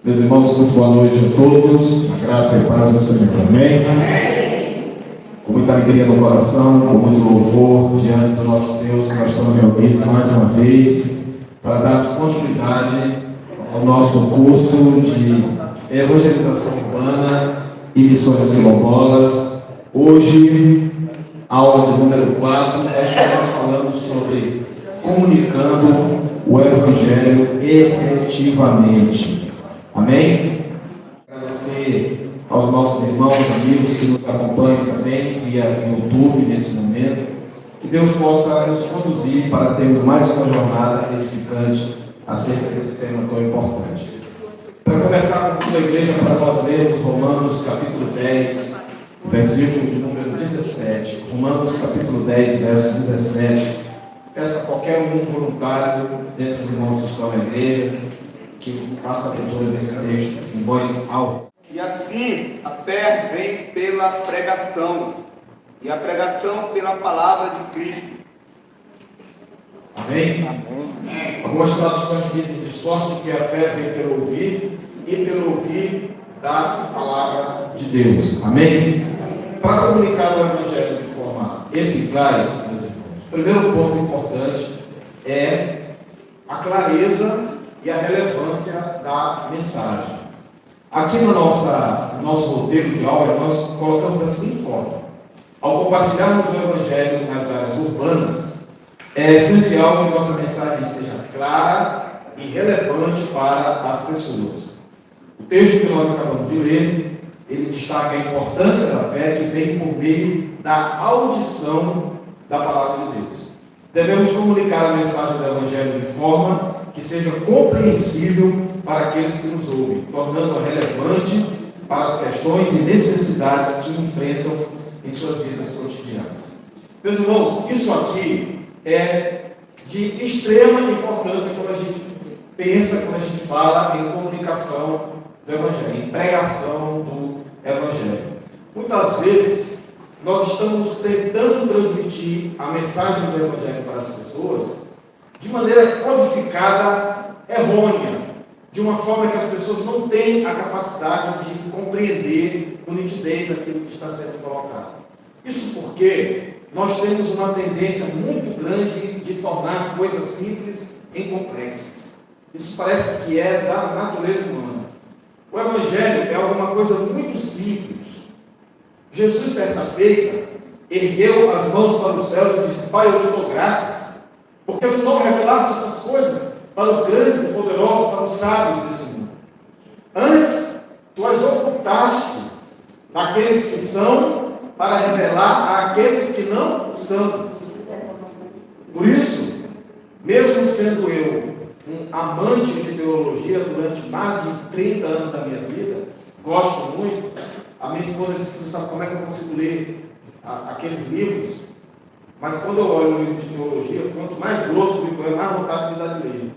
Meus irmãos, muito boa noite a todos. A graça e a paz do Senhor. Amém? Amém. Com muita alegria no coração, com muito louvor diante do nosso Deus, nós estamos reunidos mais uma vez para darmos continuidade ao nosso curso de evangelização urbana e missões quilombolas. Hoje, aula de número 4, nós estamos falando sobre comunicando o Evangelho efetivamente. Amém? Agradecer aos nossos irmãos, amigos que nos acompanham também via YouTube nesse momento. Que Deus possa nos conduzir para termos mais uma jornada edificante acerca desse tema tão importante. Para começar com toda a igreja, para nós lermos Romanos capítulo 10, versículo de número 17. Romanos capítulo 10, verso 17. Peço a qualquer um voluntário, dentre os irmãos que estão na igreja, que faça a leitura desse texto em voz alta. E assim a fé vem pela pregação, e a pregação pela palavra de Cristo. Amém? Amém. Algumas traduções dizem de sorte que a fé vem pelo ouvir, e pelo ouvir da palavra de Deus. Amém? Para comunicar o Evangelho de forma eficaz, meus irmãos, o primeiro ponto importante é a clareza e a relevância da mensagem. Aqui no nosso roteiro de aula, nós colocamos da seguinte forma: ao compartilharmos o Evangelho nas áreas urbanas, é essencial que nossa mensagem seja clara e relevante para as pessoas. O texto que nós acabamos de ler, ele destaca a importância da fé que vem por meio da audição da palavra de Deus. Devemos comunicar a mensagem do Evangelho de forma que seja compreensível para aqueles que nos ouvem, tornando-a relevante para as questões e necessidades que enfrentam em suas vidas cotidianas. Meus irmãos, isso aqui é de extrema importância quando a gente pensa, quando a gente fala em comunicação do Evangelho, em pregação do Evangelho. Muitas vezes, nós estamos tentando transmitir a mensagem do Evangelho para as pessoas de maneira codificada, errônea, de uma forma que as pessoas não têm a capacidade de compreender com nitidez aquilo que está sendo colocado. Isso porque nós temos uma tendência muito grande de tornar coisas simples em complexas. Isso parece que é da natureza humana. O Evangelho é alguma coisa muito simples. Jesus, certa feita, ergueu as mãos para os céus e disse: Pai, eu te dou graças, porque tu não revelaste essas coisas para os grandes e poderosos, para os sábios desse mundo. Antes, tu as ocultaste daqueles que são, para revelar àqueles que não são. Por isso, mesmo sendo eu um amante de teologia durante mais de 30 anos da minha vida, gosto muito. A minha esposa disse que não sabe como é que eu consigo ler aqueles livros, mas quando eu olho o livro de teologia, quanto mais grosso o livro é, mais vontade me dá de ler.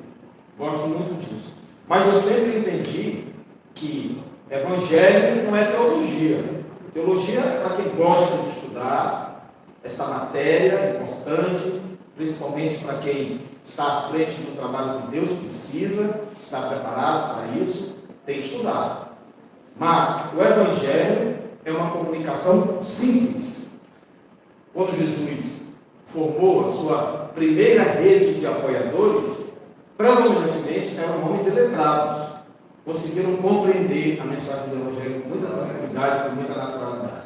Gosto muito disso. Mas eu sempre entendi que Evangelho não é teologia. Teologia é para quem gosta de estudar esta matéria importante, principalmente para quem está à frente do trabalho que Deus precisa, está preparado para isso, tem estudado. Mas o Evangelho é uma comunicação simples. Quando Jesus formou a sua primeira rede de apoiadores, predominantemente eram homens iletrados. Conseguiram compreender a mensagem do Evangelho com muita tranquilidade, com muita naturalidade.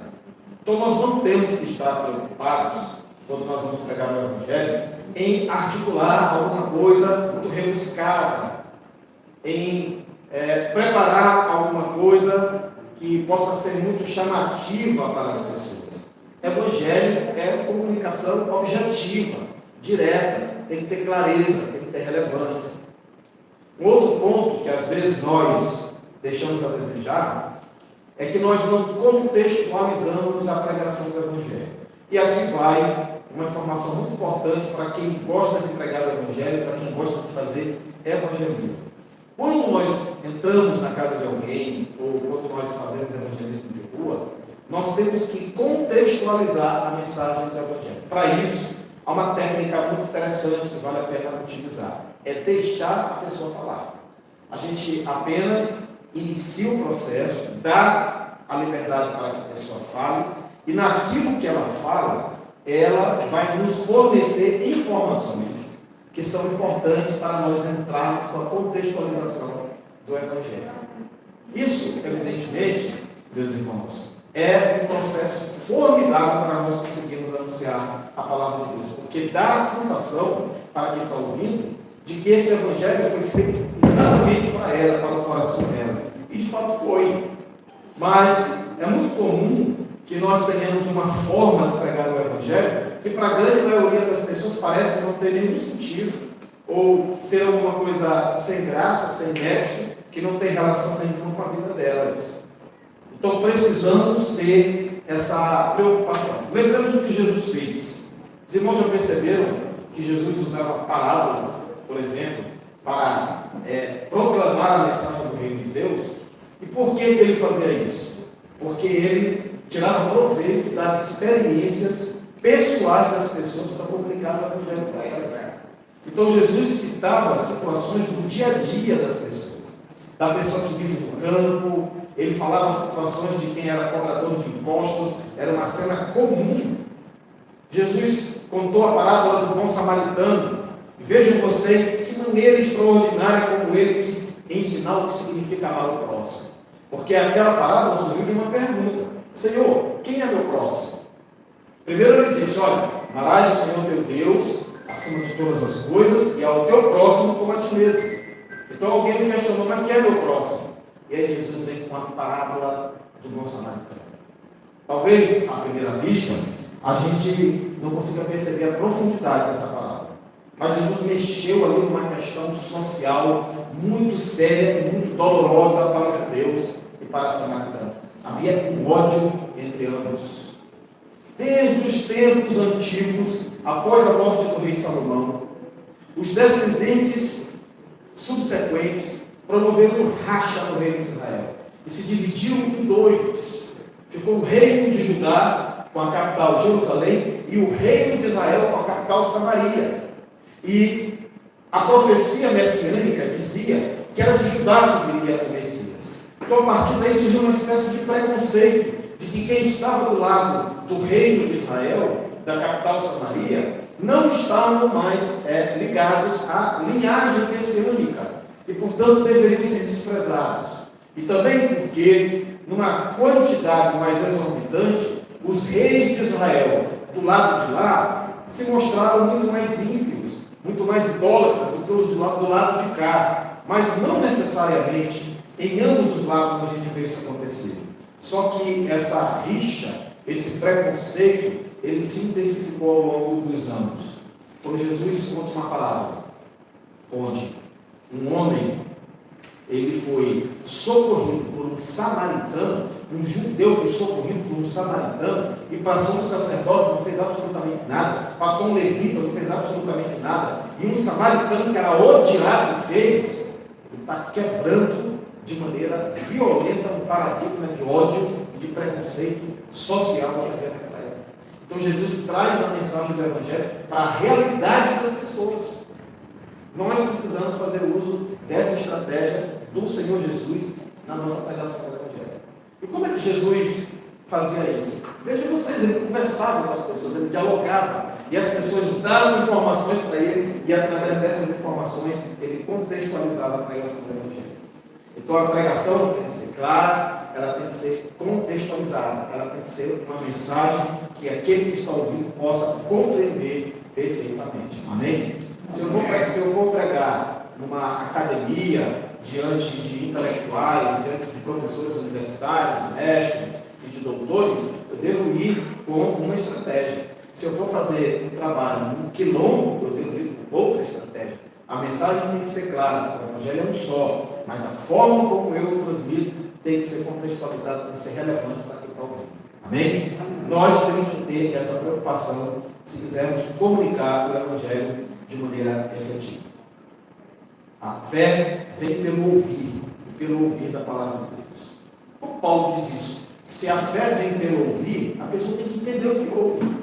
Então nós não temos que estar preocupados, quando nós vamos pregar o Evangelho, em articular alguma coisa muito rebuscada, em preparar alguma coisa que possa ser muito chamativa para as pessoas. Evangelho é comunicação objetiva, direta, tem que ter clareza, tem que ter relevância. Um outro ponto que às vezes nós deixamos a desejar é que nós não contextualizamos a pregação do Evangelho. E aqui vai uma informação muito importante para quem gosta de pregar o Evangelho, para quem gosta de fazer evangelismo. Quando nós entramos na casa de alguém, ou quando nós fazemos evangelismo de rua, nós temos que contextualizar a mensagem do Evangelho. Para isso, há uma técnica muito interessante que vale a pena utilizar. É deixar a pessoa falar. A gente apenas inicia o processo, dá a liberdade para que a pessoa fale, e naquilo que ela fala, ela vai nos fornecer informações que são importantes para nós entrarmos com a contextualização do Evangelho. Isso, evidentemente, meus irmãos, é um processo formidável para nós conseguirmos anunciar a palavra de Deus, porque dá a sensação, para quem está ouvindo, de que esse Evangelho foi feito exatamente para ela, para o coração dela. E de fato foi. Mas é muito comum que nós tenhamos uma forma de pregar o Evangelho que para a grande maioria das pessoas parece não ter nenhum sentido, ou ser alguma coisa sem graça, sem nexo, que não tem relação nenhuma com a vida delas. Então precisamos ter essa preocupação. Lembramos do que Jesus fez. Os irmãos já perceberam que Jesus usava parábolas, por exemplo, para proclamar a mensagem do reino de Deus? E por que ele fazia isso? Porque ele tirava proveito das experiências pessoais das pessoas para comunicar o Evangelho para elas. Então Jesus citava situações do dia a dia das pessoas, da pessoa que vive no campo. Ele falava situações de quem era cobrador de impostos, era uma cena comum. Jesus contou a parábola do bom samaritano. Vejam vocês que maneira extraordinária como ele quis ensinar o que significa amar o próximo. Porque aquela parábola surgiu de uma pergunta: Senhor, quem é meu próximo? Primeiro ele disse: olha, amarás o Senhor teu Deus acima de todas as coisas e ao teu próximo como a ti mesmo. Então alguém me questionou: mas quem é meu próximo? E aí Jesus vem com a parábola do bom samaritano. Talvez, à primeira vista, a gente não consiga perceber a profundidade dessa parábola. Mas Jesus mexeu ali numa questão social muito séria e muito dolorosa para os judeus e para os samaritanos. Havia um ódio entre ambos. Desde os tempos antigos, após a morte do rei Salomão, os descendentes subsequentes promoveram racha no reino de Israel e se dividiram em dois. Ficou o reino de Judá com a capital Jerusalém e o reino de Israel com a capital Samaria. E a profecia messiânica dizia que era de Judá que viria o Messias. Então, a partir daí surgiu uma espécie de preconceito de que quem estava do lado do reino de Israel, da capital Samaria, não estavam mais ligados à linhagem messiânica e, portanto, deveriam ser desprezados. E também porque, numa quantidade mais exorbitante, os reis de Israel, do lado de lá, se mostraram muito mais ímpios, muito mais idólatras do que os do lado de cá. Mas não necessariamente em ambos os lados a gente vê isso acontecer. Só que essa rixa, esse preconceito, ele se intensificou ao longo dos anos. Quando Jesus conta uma parábola, onde um homem, ele foi socorrido por um samaritano, um judeu foi socorrido por um samaritano, e passou um sacerdote, não fez absolutamente nada, passou um levita, não fez absolutamente nada, e um samaritano que era odiado fez. Ele está quebrando de maneira violenta um paradigma de ódio e de preconceito social que havia naquela época. Então Jesus traz a mensagem do Evangelho para a realidade das pessoas. Nós precisamos fazer uso dessa estratégia do Senhor Jesus na nossa pregação do Evangelho. E como é que Jesus fazia isso? Vejam vocês, ele conversava com as pessoas, ele dialogava, e as pessoas davam informações para ele, e através dessas informações ele contextualizava a pregação do Evangelho. Então a pregação tem que ser clara, ela tem que ser contextualizada, ela tem que ser uma mensagem que aquele que está ouvindo possa compreender perfeitamente. Amém? Se eu for pregar numa academia, diante de intelectuais, diante de professores universitários, de mestres e de doutores, eu devo ir com uma estratégia. Se eu for fazer um trabalho num quilombo, eu devo ir com outra estratégia. A mensagem tem que ser clara, o Evangelho é um só, mas a forma como eu transmito tem que ser contextualizada, tem que ser relevante para quem está ouvindo. Amém? Nós temos que ter essa preocupação se quisermos comunicar o Evangelho de maneira efetiva. A fé vem pelo ouvir da palavra de Deus. Como Paulo diz isso? Se a fé vem pelo ouvir, a pessoa tem que entender o que ouve.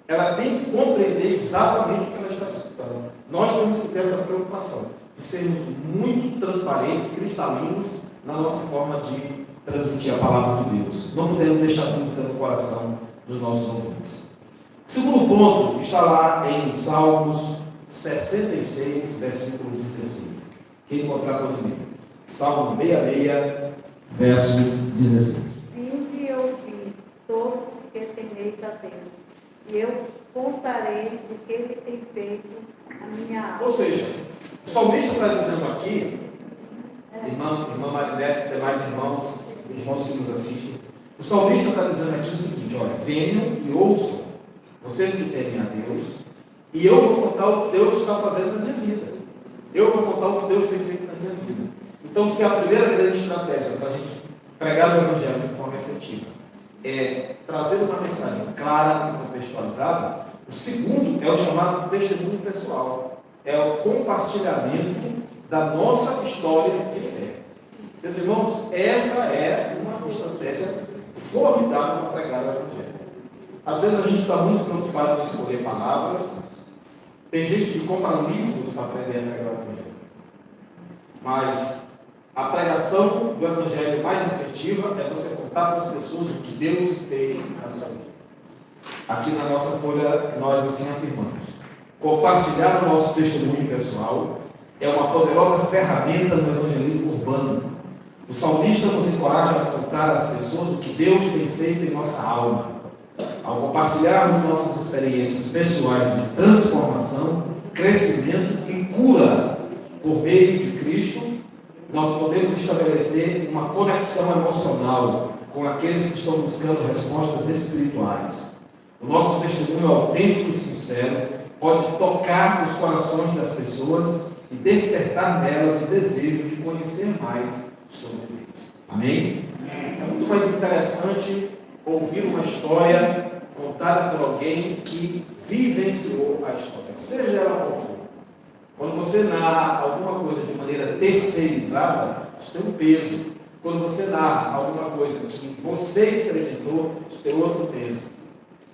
Ela tem que compreender exatamente o que ela está escutando. Nós temos que ter essa preocupação de sermos muito transparentes, cristalinos na nossa forma de transmitir a palavra de Deus. Não podemos deixar dúvida no coração dos nossos ouvintes. O segundo ponto está lá em Salmos 66, versículo 16. Quem encontrar pode ler. Salmo 66, verso 16. Vinde e ouvi, todos os que temeis a Deus, e eu contarei o que ele tem feito a minha alma. Ou seja, o salmista está dizendo aqui, irmã Marinete, demais irmãos que nos assistem, o salmista está dizendo aqui o seguinte: olha, venham e ouçam, vocês que temem a Deus, e eu vou contar o que Deus está fazendo na minha vida. Eu vou contar o que Deus tem feito na minha vida. Então, se a primeira grande estratégia para a gente pregar o Evangelho de forma efetiva é trazer uma mensagem clara e contextualizada, o segundo é o chamado testemunho pessoal. É o compartilhamento da nossa história de fé. Meus irmãos, essa é uma estratégia formidável para pregar o Evangelho. Às vezes a gente está muito preocupado em escolher palavras. Tem gente que compra livros para aprender a pregar o Evangelho. Mas a pregação do Evangelho mais efetiva é você contar para as pessoas o que Deus fez na sua vida. Aqui na nossa folha, nós assim afirmamos: compartilhar o nosso testemunho pessoal é uma poderosa ferramenta no evangelismo urbano. O salmista nos encoraja a contar às pessoas o que Deus tem feito em nossa alma. Ao compartilharmos nossas experiências pessoais de transformação, crescimento e cura por meio de Cristo, nós podemos estabelecer uma conexão emocional com aqueles que estão buscando respostas espirituais. O nosso testemunho autêntico e sincero pode tocar os corações das pessoas e despertar nelas o desejo de conhecer mais sobre Deus. Amém? É muito mais interessante ouvir uma história contada por alguém que vivenciou a história, seja ela qual for. Quando você narra alguma coisa de maneira terceirizada, isso tem um peso. Quando você narra alguma coisa que você experimentou, isso tem outro peso.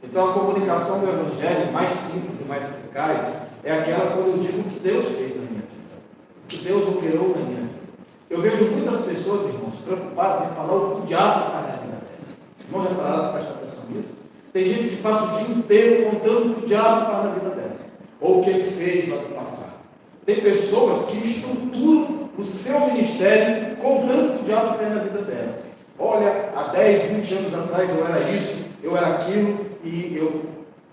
Então, a comunicação do Evangelho mais simples e mais eficaz é aquela quando eu digo o que Deus fez na minha vida, o que Deus operou na minha vida. Eu vejo muitas pessoas, irmãos, preocupadas em falar o que o diabo faz na vida dela. Irmãos, já pararam para prestar atenção nisso? Tem gente que passa o dia inteiro contando o que o diabo faz na vida dela, ou o que ele fez lá no passado. Tem pessoas que estruturam o seu ministério contando o que o diabo fez na vida delas. Olha, há 10, 20 anos atrás eu era isso, eu era aquilo, e eu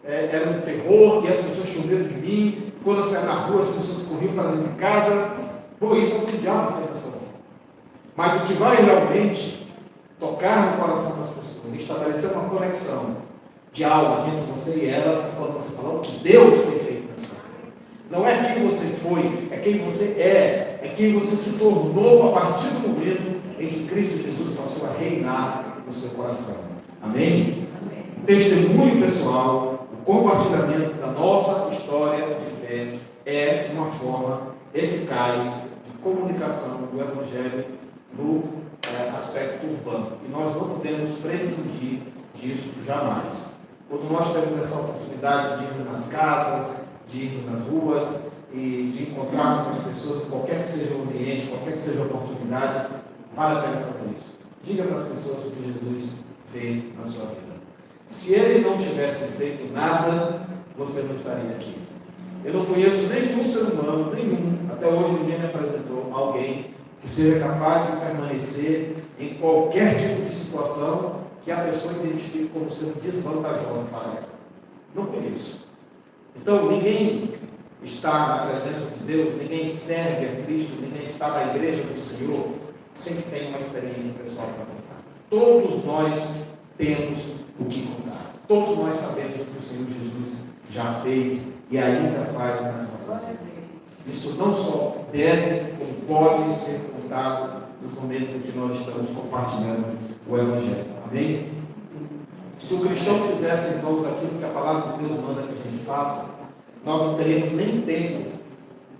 era um terror, e as pessoas tinham medo de mim. Quando eu saía na rua, as pessoas corriam para dentro de casa. Bom, isso é o que o diabo fez na sua vida. Mas o que vai realmente tocar no coração das pessoas, estabelecer uma conexão de alma entre você e elas, é quando você fala o que Deus tem feito na sua vida. Não é quem você foi, é quem você é quem você se tornou a partir do momento em que Cristo Jesus passou a reinar no seu coração. Amém? O testemunho pessoal, o compartilhamento da nossa história de fé é uma forma eficaz de comunicação do Evangelho no aspecto urbano. E nós não podemos prescindir disso jamais. Quando nós temos essa oportunidade de irmos nas casas, de irmos nas ruas e de encontrarmos as pessoas, qualquer que seja o ambiente, qualquer que seja a oportunidade, vale a pena fazer isso. Diga para as pessoas o que Jesus fez na sua vida. Se ele não tivesse feito nada, você não estaria aqui. Eu não conheço nenhum ser humano, até hoje ninguém me apresentou alguém que seja capaz de permanecer em qualquer tipo de situação que a pessoa identifique como sendo desvantajosa para ela. Não conheço. Então, ninguém está na presença de Deus, ninguém serve a Cristo, ninguém está na igreja do Senhor sem que tenha uma experiência pessoal para contar. Todos nós temos o que contar. Todos nós sabemos o que o Senhor Jesus já fez e ainda faz nas nossas vidas. Isso não só deve, como pode ser contado nos momentos em que nós estamos compartilhando o Evangelho. Amém? Se o cristão fizesse, irmãos, aquilo que a palavra de Deus manda que a gente faça, nós não teríamos nem tempo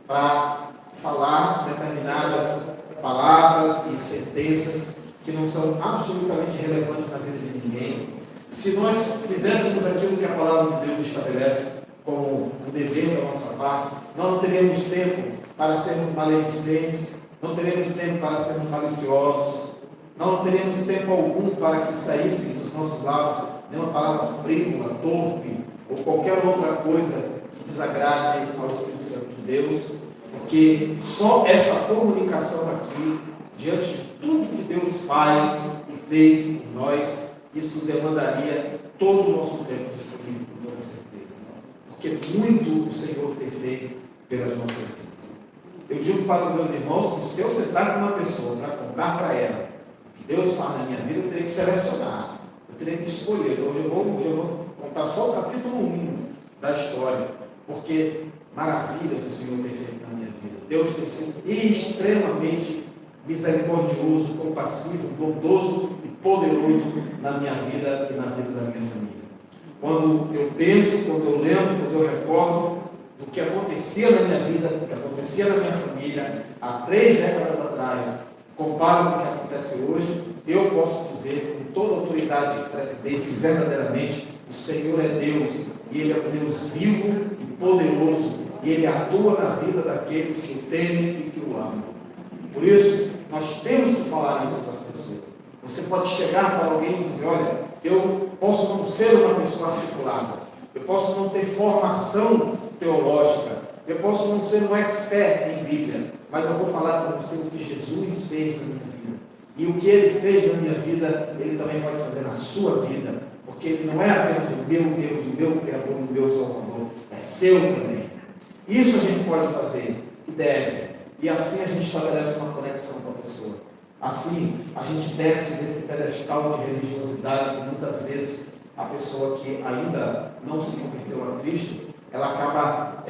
para falar determinadas palavras e sentenças que não são absolutamente relevantes na vida de ninguém. Se nós fizéssemos aquilo que a palavra de Deus estabelece como o dever da nossa parte, nós não teríamos tempo para sermos maledicentes, não teremos tempo para sermos maliciosos, não teremos tempo algum para que saísse dos nossos lábios nenhuma palavra frívola, torpe, ou qualquer outra coisa que desagrade ao Espírito Santo de Deus, porque só esta comunicação aqui, diante de tudo que Deus faz e fez por nós, isso demandaria todo o nosso tempo disponível, com toda certeza. Porque muito o Senhor tem feito pelas nossas vidas. Eu digo para os meus irmãos que se eu sentar com uma pessoa para contar para ela o que Deus faz na minha vida, eu teria que selecionar, eu teria que escolher. Hoje eu vou contar só o capítulo 1 da história, porque maravilhas o Senhor tem feito na minha vida. Deus tem sido extremamente misericordioso, compassivo, bondoso e poderoso na minha vida e na vida da minha família. Quando eu penso, quando eu lembro, quando eu recordo do que acontecia na minha vida, do que acontecia na minha família há 3 décadas atrás, comparo com o que acontece hoje, eu posso dizer com toda autoridade e trepidez que verdadeiramente o Senhor é Deus, e Ele é um Deus vivo e poderoso, e Ele atua na vida daqueles que o temem e que o amam. Por isso, nós temos que falar isso para as pessoas. Você pode chegar para alguém e dizer, olha, eu posso não ser uma pessoa articulada, eu posso não ter formação teológica, eu posso não ser um expert em Bíblia, mas eu vou falar para você o que Jesus fez na minha vida. E o que Ele fez na minha vida, Ele também pode fazer na sua vida, porque Ele não é apenas o meu Deus, o meu Criador, o meu Salvador, é seu também. Isso a gente pode fazer, e deve. E assim a gente estabelece uma conexão com a pessoa. Assim, a gente desce desse pedestal de religiosidade que muitas vezes a pessoa que ainda não se converteu a Cristo, ela acaba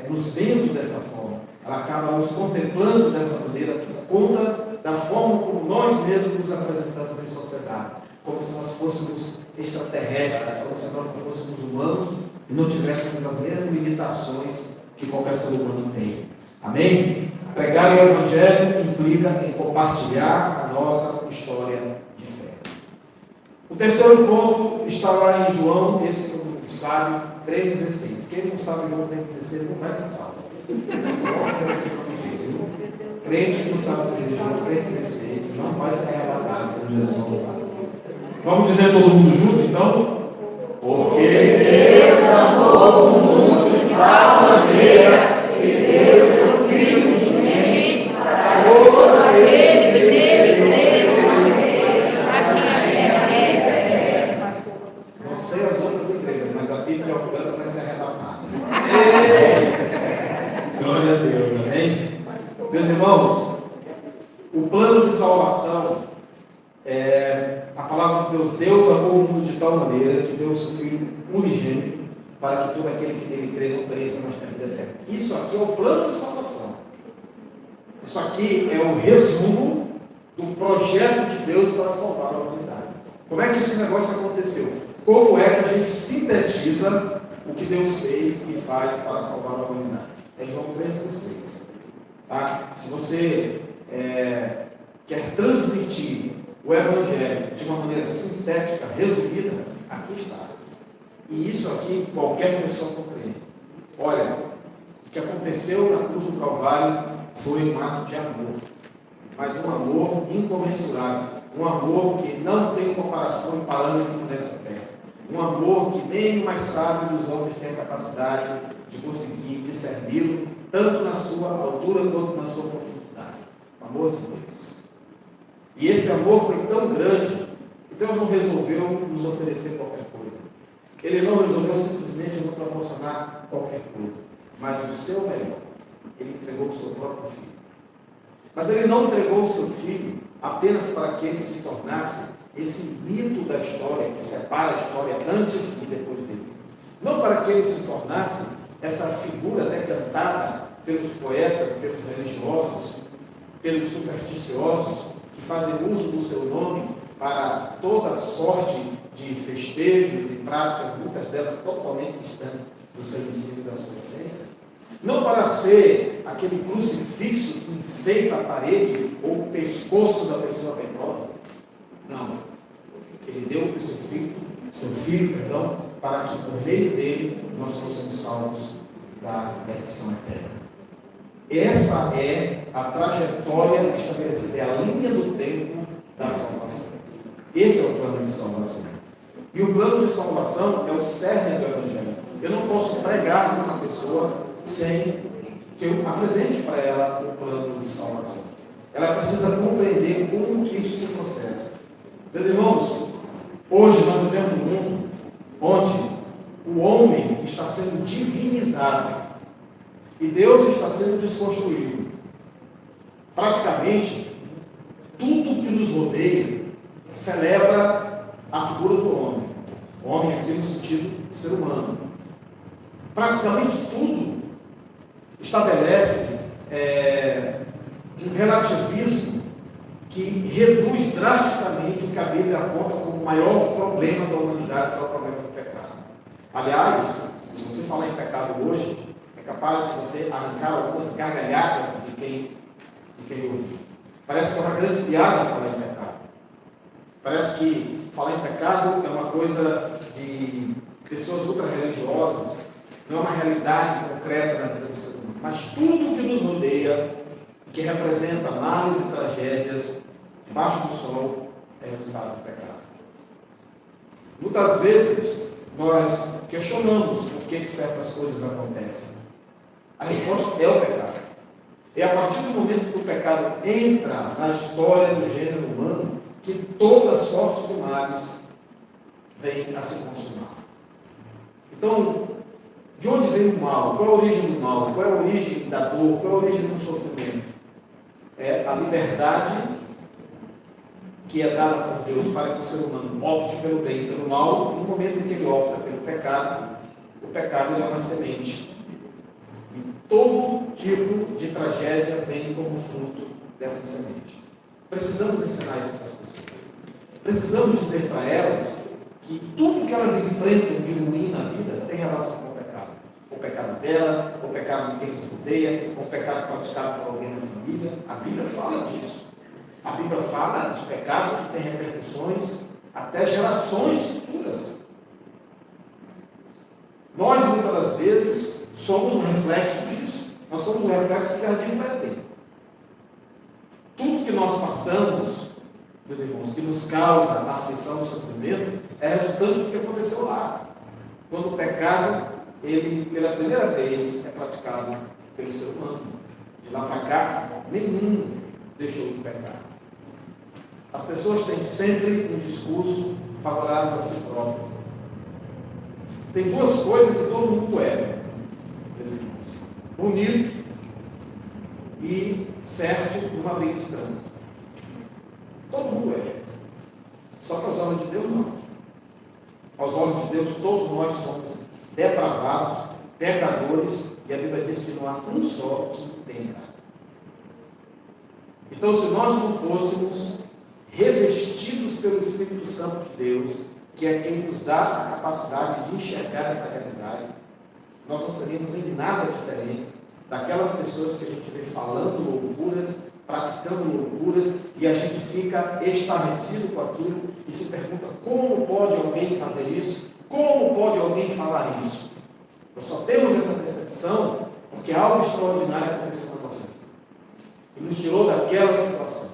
nos vendo dessa forma, ela acaba nos contemplando dessa maneira por conta da forma como nós mesmos nos apresentamos em sociedade, como se nós fôssemos extraterrestres, como se nós não fôssemos humanos e não tivéssemos as mesmas limitações que qualquer ser humano tem. Amém? Pregar o Evangelho implica em compartilhar a nossa história de fé. O terceiro ponto está lá em João, esse todo mundo sabe, 3,16. Quem não sabe João 3,16 não vai ser salvo. Vamos dizer aqui para vocês, viu? Crente que não sabe dizer João 3,16 não vai ser arrebatado quando Jesus voltar. Vamos dizer todo mundo junto, então? Porque Deus amou o mundo de tal maneira que deu seu Filho unigênito para todo aquele que nele crê não pereça. Não sei as outras igrejas, mas a Bíblia de Alcântara vai ser arrebatada. Glória a Deus, amém? Meus irmãos, o plano de salvação a palavra de Deus, Deus amou o mundo de tal maneira que deu o seu Filho unigênito para que todo aquele que nele crê não pereça, mas tenha vida eterna. Isso aqui é o plano de salvação. Isso aqui é o resumo do projeto de Deus para salvar a humanidade. Como é que esse negócio aconteceu? Como é que a gente sintetiza o que Deus fez e faz para salvar a humanidade? É João 3,16. Tá? Se você quer transmitir o Evangelho de uma maneira sintética, resumida, aqui está. E isso aqui qualquer pessoa compreende. Olha, o que aconteceu na cruz do Calvário foi um ato de amor, mas um amor incomensurável, um amor que não tem comparação e parâmetro nessa terra, um amor que nem o mais sábio dos homens tem a capacidade de conseguir discerni-lo, tanto na sua altura quanto na sua profundidade. O amor de Deus. E esse amor foi tão grande que Deus não resolveu nos oferecer qualquer coisa. Ele não resolveu simplesmente nos proporcionar qualquer coisa, mas o seu melhor. Ele entregou o seu próprio filho. Mas ele não entregou o seu filho apenas para que ele se tornasse esse mito da história, que separa a história antes e depois dele. Não para que ele se tornasse essa figura decantada pelos poetas, pelos religiosos, pelos supersticiosos, que fazem uso do seu nome para toda sorte de festejos e práticas, muitas delas totalmente distantes do seu ensino e da sua essência. Não para ser aquele crucifixo que enfeita a parede ou o pescoço da pessoa penosa. Não. Ele deu o seu filho, para que por meio dele nós fôssemos salvos da perdição eterna. Essa é a trajetória estabelecida, é a linha do tempo da salvação. Esse é o plano de salvação. E o plano de salvação é o cerne do Evangelho. Eu não posso pregar para uma pessoa sem que eu apresente para ela o plano de salvação. Ela precisa compreender como que isso se processa. Meus irmãos, hoje nós vivemos num mundo onde o homem está sendo divinizado e Deus está sendo desconstruído. Praticamente, tudo que nos rodeia celebra a figura do homem. O homem aqui no sentido de ser humano. Praticamente tudo estabelece um relativismo que reduz drasticamente o que a Bíblia aponta como o maior problema da humanidade, que é o problema do pecado. Aliás, se você falar em pecado hoje, é capaz de você arrancar algumas gargalhadas de quem ouve. Parece que é uma grande piada falar em pecado. Parece que falar em pecado é uma coisa de pessoas ultra-religiosas, não é uma realidade concreta na vida do ser humano. Mas tudo que nos rodeia, que representa males e tragédias debaixo do sol, é resultado do pecado. Muitas vezes nós questionamos por que certas coisas acontecem. A resposta é o pecado. É a partir do momento que o pecado entra na história do gênero humano que toda sorte de males vem a se consumar. Então, de onde vem o mal? Qual é a origem do mal? Qual é a origem da dor? Qual é a origem do sofrimento? É a liberdade que é dada por Deus para que o ser humano opte pelo bem e pelo mal. No momento em que ele opta pelo pecado, o pecado ele é uma semente. E todo tipo de tragédia vem como fruto dessa semente. Precisamos ensinar isso para as pessoas. Precisamos dizer para elas que tudo que elas enfrentam de ruim na vida tem relação com o pecado. O pecado dela, o pecado de quem se rodeia, o pecado praticado por alguém na família. A Bíblia fala disso. A Bíblia fala de pecados que têm repercussões até gerações futuras. Nós, muitas das vezes, somos o reflexo disso. Nós somos o reflexo do jardim do Éden. Tudo que nós passamos, meus irmãos, que nos causa a aflição e sofrimento, é resultante do que aconteceu lá. Quando o pecado, ele, pela primeira vez, é praticado pelo ser humano. De lá para cá, nenhum deixou de pecar. As pessoas têm sempre um discurso favorável a si próprias. Tem duas coisas que todo mundo é, meus irmãos: bonito e certo numa briga de trânsito. Todo mundo é. Só que aos olhos de Deus, não. Aos olhos de Deus, todos nós somos depravados, pecadores, e a Bíblia diz que não há um só que entenda. Então, se nós não fôssemos revestidos pelo Espírito Santo de Deus, que é quem nos dá a capacidade de enxergar essa realidade, nós não seríamos em nada diferentes daquelas pessoas que a gente vê falando loucuras, praticando loucuras, e a gente fica estarrecido com aquilo e se pergunta: como pode alguém fazer isso? Como pode alguém falar isso? Nós só temos essa percepção porque algo extraordinário aconteceu na nossa vida e nos tirou daquela situação.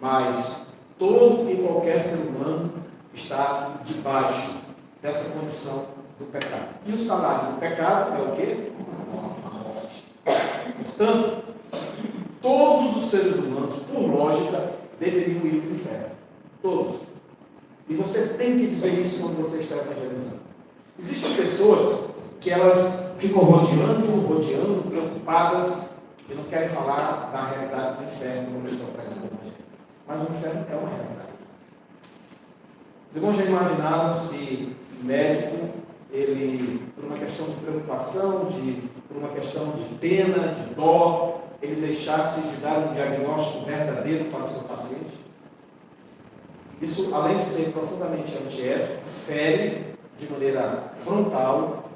Mas todo e qualquer ser humano está debaixo dessa condição do pecado. E o salário do pecado é o quê? A morte. Portanto, todos os seres humanos, por lógica, deveriam ir para o inferno. Todos. E você tem que dizer isso quando você está evangelizando. Existem pessoas que elas ficam rodeando, preocupadas e não querem falar da realidade do inferno quando estão pregando o evangelho. Mas o inferno é uma realidade. Os irmãos já imaginaram se o médico, ele, por uma questão de preocupação, por uma questão de pena, de dó, ele deixasse de dar um diagnóstico verdadeiro para o seu paciente? Isso, além de ser profundamente antiético, fere de maneira frontal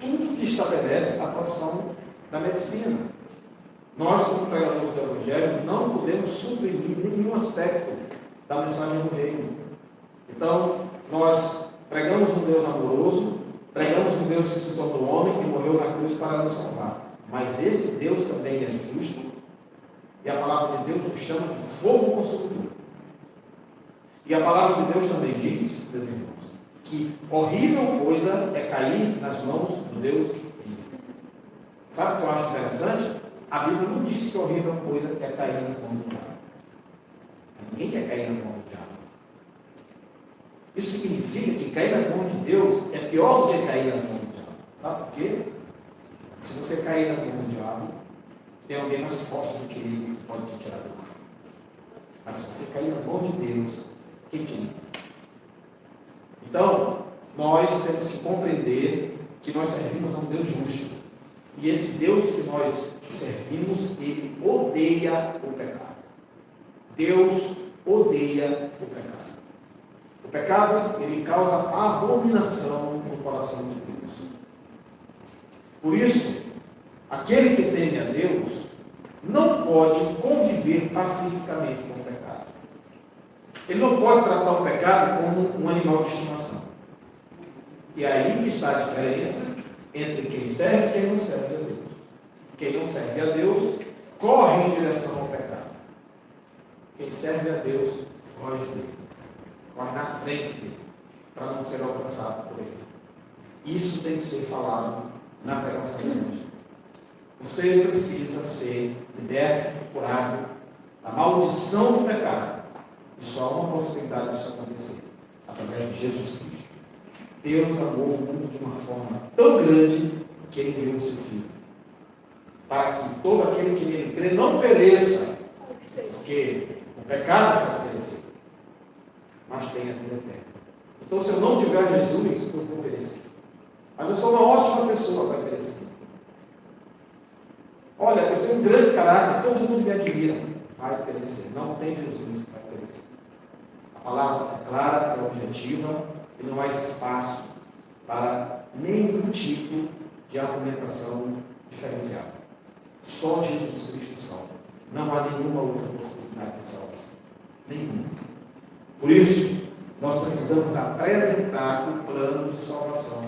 tudo que estabelece a profissão da medicina. Nós, como pregadores do Evangelho, não podemos suprimir nenhum aspecto da mensagem do reino. Então, nós pregamos um Deus amoroso, pregamos um Deus que se tornou homem e morreu na cruz para nos salvar. Mas esse Deus também é justo, e a palavra de Deus o chama de fogo consumidor. E a palavra de Deus também diz, meus irmãos, que horrível coisa é cair nas mãos do Deus vivo. Sabe o que eu acho interessante? A Bíblia não diz que horrível coisa é cair nas mãos do diabo. Ninguém quer cair nas mãos do diabo. Isso significa que cair nas mãos de Deus é pior do que cair nas mãos do diabo. Sabe por quê? Se você cair nas mãos do diabo, tem alguém mais forte do que ele que pode te tirar do mar. Mas se você cair nas mãos de Deus, quem te livra? Então, nós temos que compreender que nós servimos a um Deus justo. E esse Deus que nós servimos, ele odeia o pecado. Deus odeia o pecado. O pecado, ele causa abominação no coração de Deus. Por isso, aquele que teme a Deus não pode conviver pacificamente com o pecado. Ele não pode tratar o pecado como um animal de estimação. E é aí que está a diferença entre quem serve e quem não serve a Deus. Quem não serve a Deus corre em direção ao pecado. Quem serve a Deus foge dele. Corre na frente dele, para não ser alcançado por ele. Isso tem que ser falado na pregação da igreja. Você precisa ser liberto, curado da maldição do pecado. E só há uma possibilidade disso acontecer, através de Jesus Cristo. Deus amou o mundo de uma forma tão grande que ele enviou o seu Filho, para que todo aquele que nele crê não pereça, porque o pecado faz perecer, mas tenha vida eterna. Então, se eu não tiver Jesus, eu vou perecer. Mas eu sou uma ótima pessoa para perecer. Olha, eu tenho um grande caráter, todo mundo me admira. Vai perecer. Não tem Jesus, vai perecer. A palavra é clara, é objetiva, e não há espaço para nenhum tipo de argumentação diferenciada. Só Jesus Cristo salva. Não há nenhuma outra possibilidade de salvação. Nenhuma. Por isso, nós precisamos apresentar o plano de salvação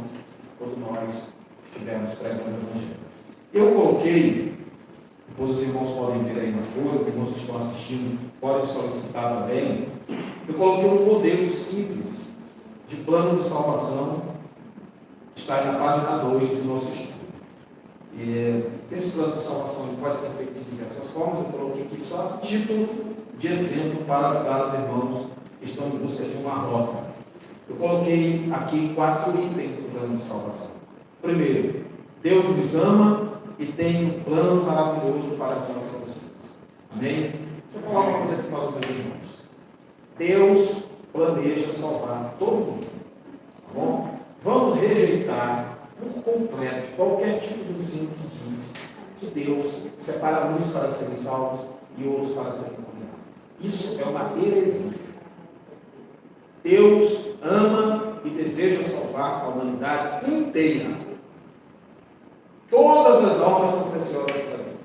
quando nós estivermos pregando o Evangelho. Eu coloquei, depois os irmãos podem ver aí na folha, os irmãos que estão assistindo podem solicitar também, eu coloquei um modelo simples de plano de salvação que está aí na página 2 do nosso estudo. Esse plano de salvação pode ser feito de diversas formas. Eu coloquei aqui só a título de exemplo para ajudar os irmãos que estão em busca de uma rota. Eu coloquei aqui 4 itens do plano de salvação. Primeiro, Deus nos ama e tem um plano maravilhoso para as nossas vidas. Amém? Deixa eu falar uma coisa aqui para os meus irmãos. Deus planeja salvar todo mundo. Tá bom? Vamos rejeitar por completo qualquer tipo de ensino que diz que Deus separa uns para serem salvos e outros para serem condenados. Isso é uma heresia. Deus ama e deseja salvar a humanidade inteira. Todas as almas são preciosas para Deus.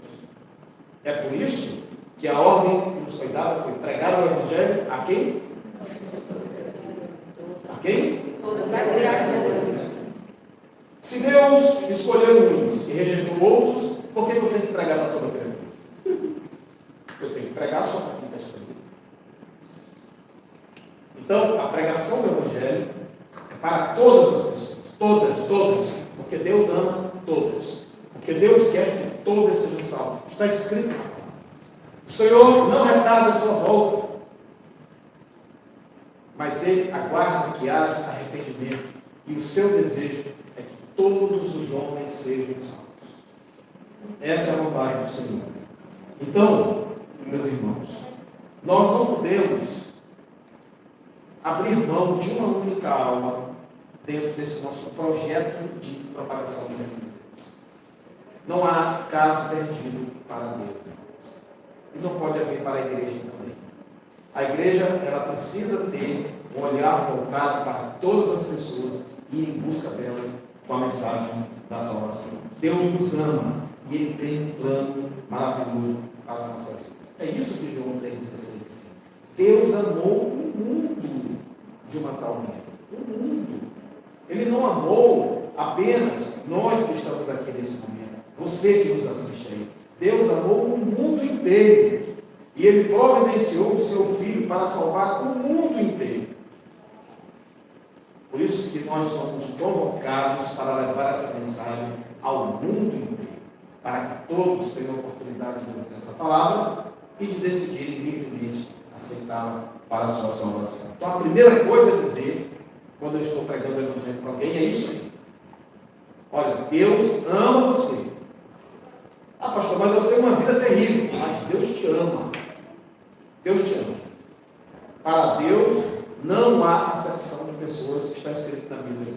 É por isso que a ordem que nos foi dada foi pregar o Evangelho a quem? A quem? Se Deus escolheu uns e rejeitou outros, por que eu tenho que pregar para toda a criatura? Eu tenho que pregar só para quem está escolhido. Então, a pregação do Evangelho é para todas as pessoas. Todas. Porque Deus ama todas. Porque Deus quer que todas sejam salvas. Está escrito na palavra. O Senhor não retarda a sua volta, mas Ele aguarda que haja arrependimento. E o seu desejo é que todos os homens sejam salvos. Essa é a vontade do Senhor. Então, meus irmãos, nós não podemos abrir mão de uma única alma dentro desse nosso projeto de propagação do reino de Deus. Não há caso perdido para Deus. E não pode haver para a igreja também. A igreja, ela precisa ter um olhar voltado para todas as pessoas e ir em busca delas com a mensagem da salvação. Deus nos ama e Ele tem um plano maravilhoso para as nossas vidas. É isso que João 3,16 diz. Deus amou o mundo de uma tal maneira. O mundo. Ele não amou apenas nós que estamos aqui nesse momento. você que nos assiste aí. Deus amou o mundo inteiro. E Ele providenciou o seu Filho para salvar o mundo inteiro. Por isso que nós somos convocados para levar essa mensagem ao mundo inteiro. Para que todos tenham a oportunidade de ouvir essa palavra e de decidirem livremente aceitá-la para a sua salvação. Então a primeira coisa a dizer, quando eu estou pregando o Evangelho para alguém, é isso aí. Olha, Deus ama você. Ah, pastor, mas eu tenho uma vida terrível. Mas Deus te ama. Deus te ama. Para Deus não há acepção de pessoas, que está escrito na Bíblia.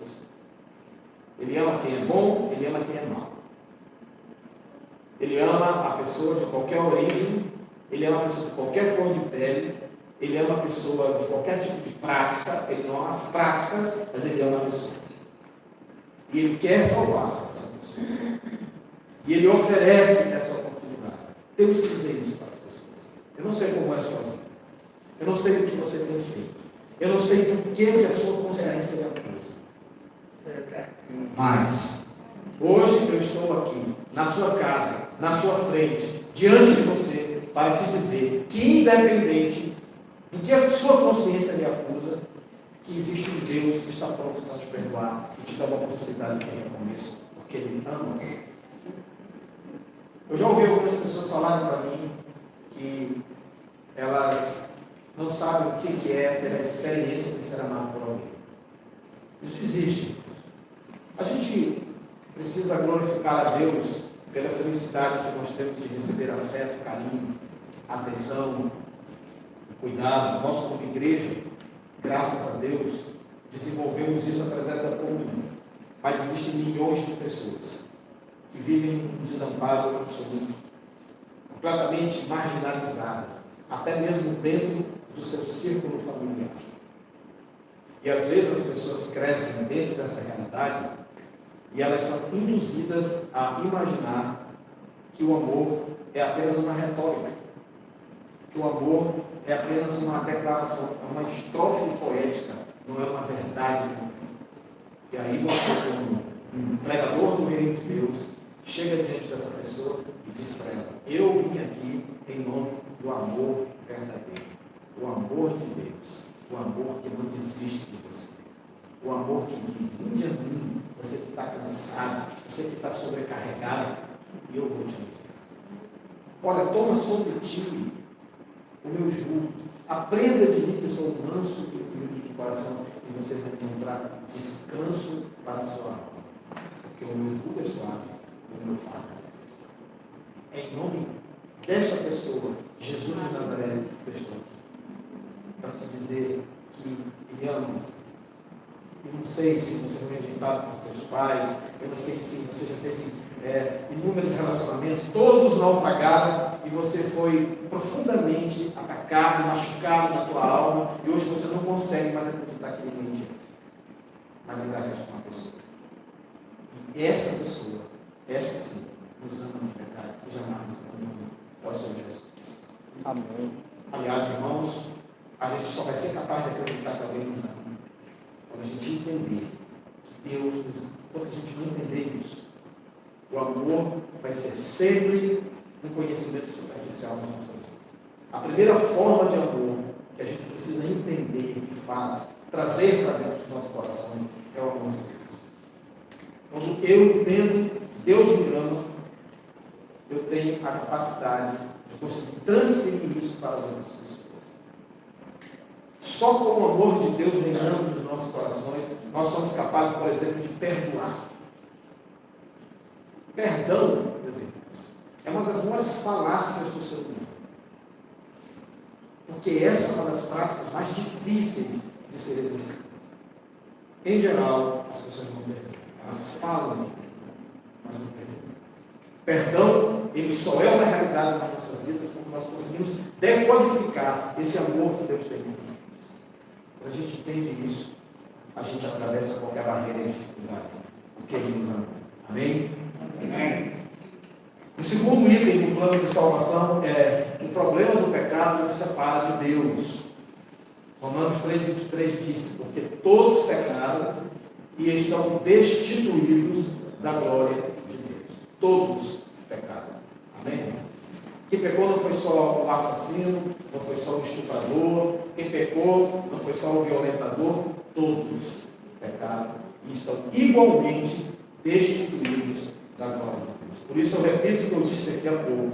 Ele ama quem é bom, Ele ama quem é mau. Ele ama a pessoa de qualquer origem, Ele ama a pessoa de qualquer cor de pele, Ele ama a pessoa de qualquer tipo de prática, Ele não ama as práticas, mas Ele ama a pessoa. E Ele quer salvar essa pessoa. E Ele oferece essa oportunidade. Temos que dizer isso para as pessoas. Eu não sei como é a sua vida. Eu não sei o que você tem feito. Eu não sei do que a sua consciência lhe acusa. Mas, hoje eu estou aqui, na sua casa, na sua frente, diante de você, para te dizer que, independente do que a sua consciência lhe acusa, que existe um Deus que está pronto para te perdoar e te dar uma oportunidade de recomeço, porque Ele ama você. Eu já ouvi algumas pessoas falarem para mim que elas não sabem o que é ter a experiência de ser amado por alguém. Isso existe. A gente precisa glorificar a Deus pela felicidade que nós temos de receber afeto, carinho, atenção, cuidado. Nós, como igreja, graças a Deus, desenvolvemos isso através da comunhão. Mas existem milhões de pessoas que vivem um desamparo absoluto, completamente marginalizadas, até mesmo dentro do seu círculo familiar. E às vezes as pessoas crescem dentro dessa realidade e elas são induzidas a imaginar que o amor é apenas uma retórica, que o amor é apenas uma declaração, é uma estrofe poética, não é uma verdade. E aí você, como um pregador do reino de Deus, chega diante dessa pessoa e diz para ela: eu vim aqui em nome do amor verdadeiro, o amor de Deus, o amor que não desiste de você, o amor que diz: vinde a mim, você que está cansado, você que está sobrecarregado, e eu vou te aliviar. Olha, toma sobre ti o meu jugo, aprenda de mim que eu sou manso e humilde de coração, e você vai encontrar descanso para a sua alma, porque o meu jugo é suave, o meu fardo é leve. Em nome desta pessoa, Jesus de Nazaré, que eu estou aqui, para te dizer que Ele ama você. Eu não sei se você foi rejeitado por seus pais, eu não sei se você já teve inúmeros relacionamentos, todos naufragaram e você foi profundamente atacado, machucado na tua alma, e hoje você não consegue mais acreditar que ninguém te ama. Mas ainda resta uma pessoa. E esta pessoa, esta sim, nos ama de verdade, e jamais nos abandona. É o Senhor Jesus. Amém. Aliás, irmãos, a gente só vai ser capaz de acreditar que alguém nos ama quando a gente entender que Deus nos ama. Quando a gente não entender isso, o amor vai ser sempre um conhecimento superficial nas nossas vidas. A primeira forma de amor que a gente precisa entender, de fato, trazer para dentro dos nossos corações, é o amor de Deus. Quando eu entendo que Deus me ama, eu tenho a capacidade de conseguir transferir isso para as outras pessoas. Só com o amor de Deus reinando nos nossos corações, nós somos capazes, por exemplo, de perdoar. Perdão, meus irmãos, é uma das maiores falácias do ser humano. Porque essa é uma das práticas mais difíceis de ser exercidas. Em geral, as pessoas não perdoam. Elas falam, mas não perdoam. Perdão, ele só é uma realidade nas nossas vidas quando nós conseguimos decodificar esse amor que Deus tem por nós. Quando a gente entende isso, a gente atravessa qualquer barreira e dificuldade, porque Ele nos ama. Amém? Amém. O segundo item do plano de salvação é o problema do pecado que separa de Deus. Romanos 3,23 diz: porque todos pecaram e estão destituídos da glória de Deus. todos pecaram. Amém? Quem pecou não foi só o assassino, não foi só o estuprador, quem pecou não foi só o violentador, todos pecaram e estão igualmente destituídos da glória de Deus. Por isso eu repito o que eu disse aqui há pouco.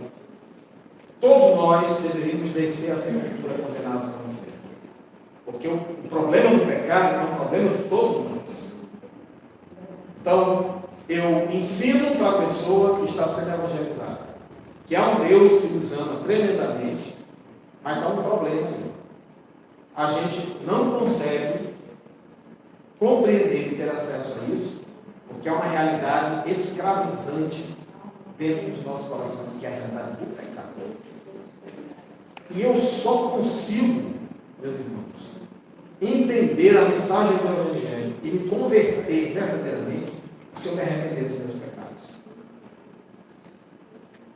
Todos nós deveríamos descer à sepultura condenados ao inferno. Porque o problema do pecado é um problema de todos nós. Então, eu ensino para a pessoa que está sendo evangelizada que há um Deus que nos ama tremendamente, mas há um problema aí. A gente não consegue compreender e ter acesso a isso, porque é uma realidade escravizante dentro dos nossos corações, que é a realidade do pecado. E eu só consigo, meus irmãos, entender a mensagem do Evangelho e me converter verdadeiramente se eu me arrepender dos meus pecados.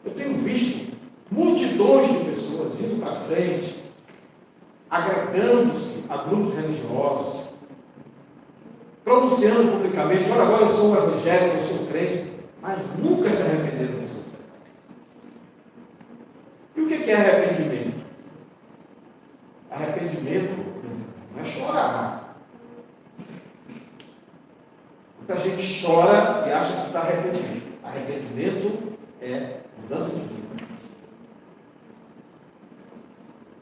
Eu tenho visto multidões de pessoas vindo para frente, agregando-se a grupos religiosos, pronunciando publicamente: olha, agora eu sou um evangélico, eu sou um crente, mas nunca se arrependeram dos seus pecados. E o que é arrependimento? Arrependimento, por exemplo, não é chorar. Muita gente chora e acha que está arrependido. Arrependimento é mudança de vida.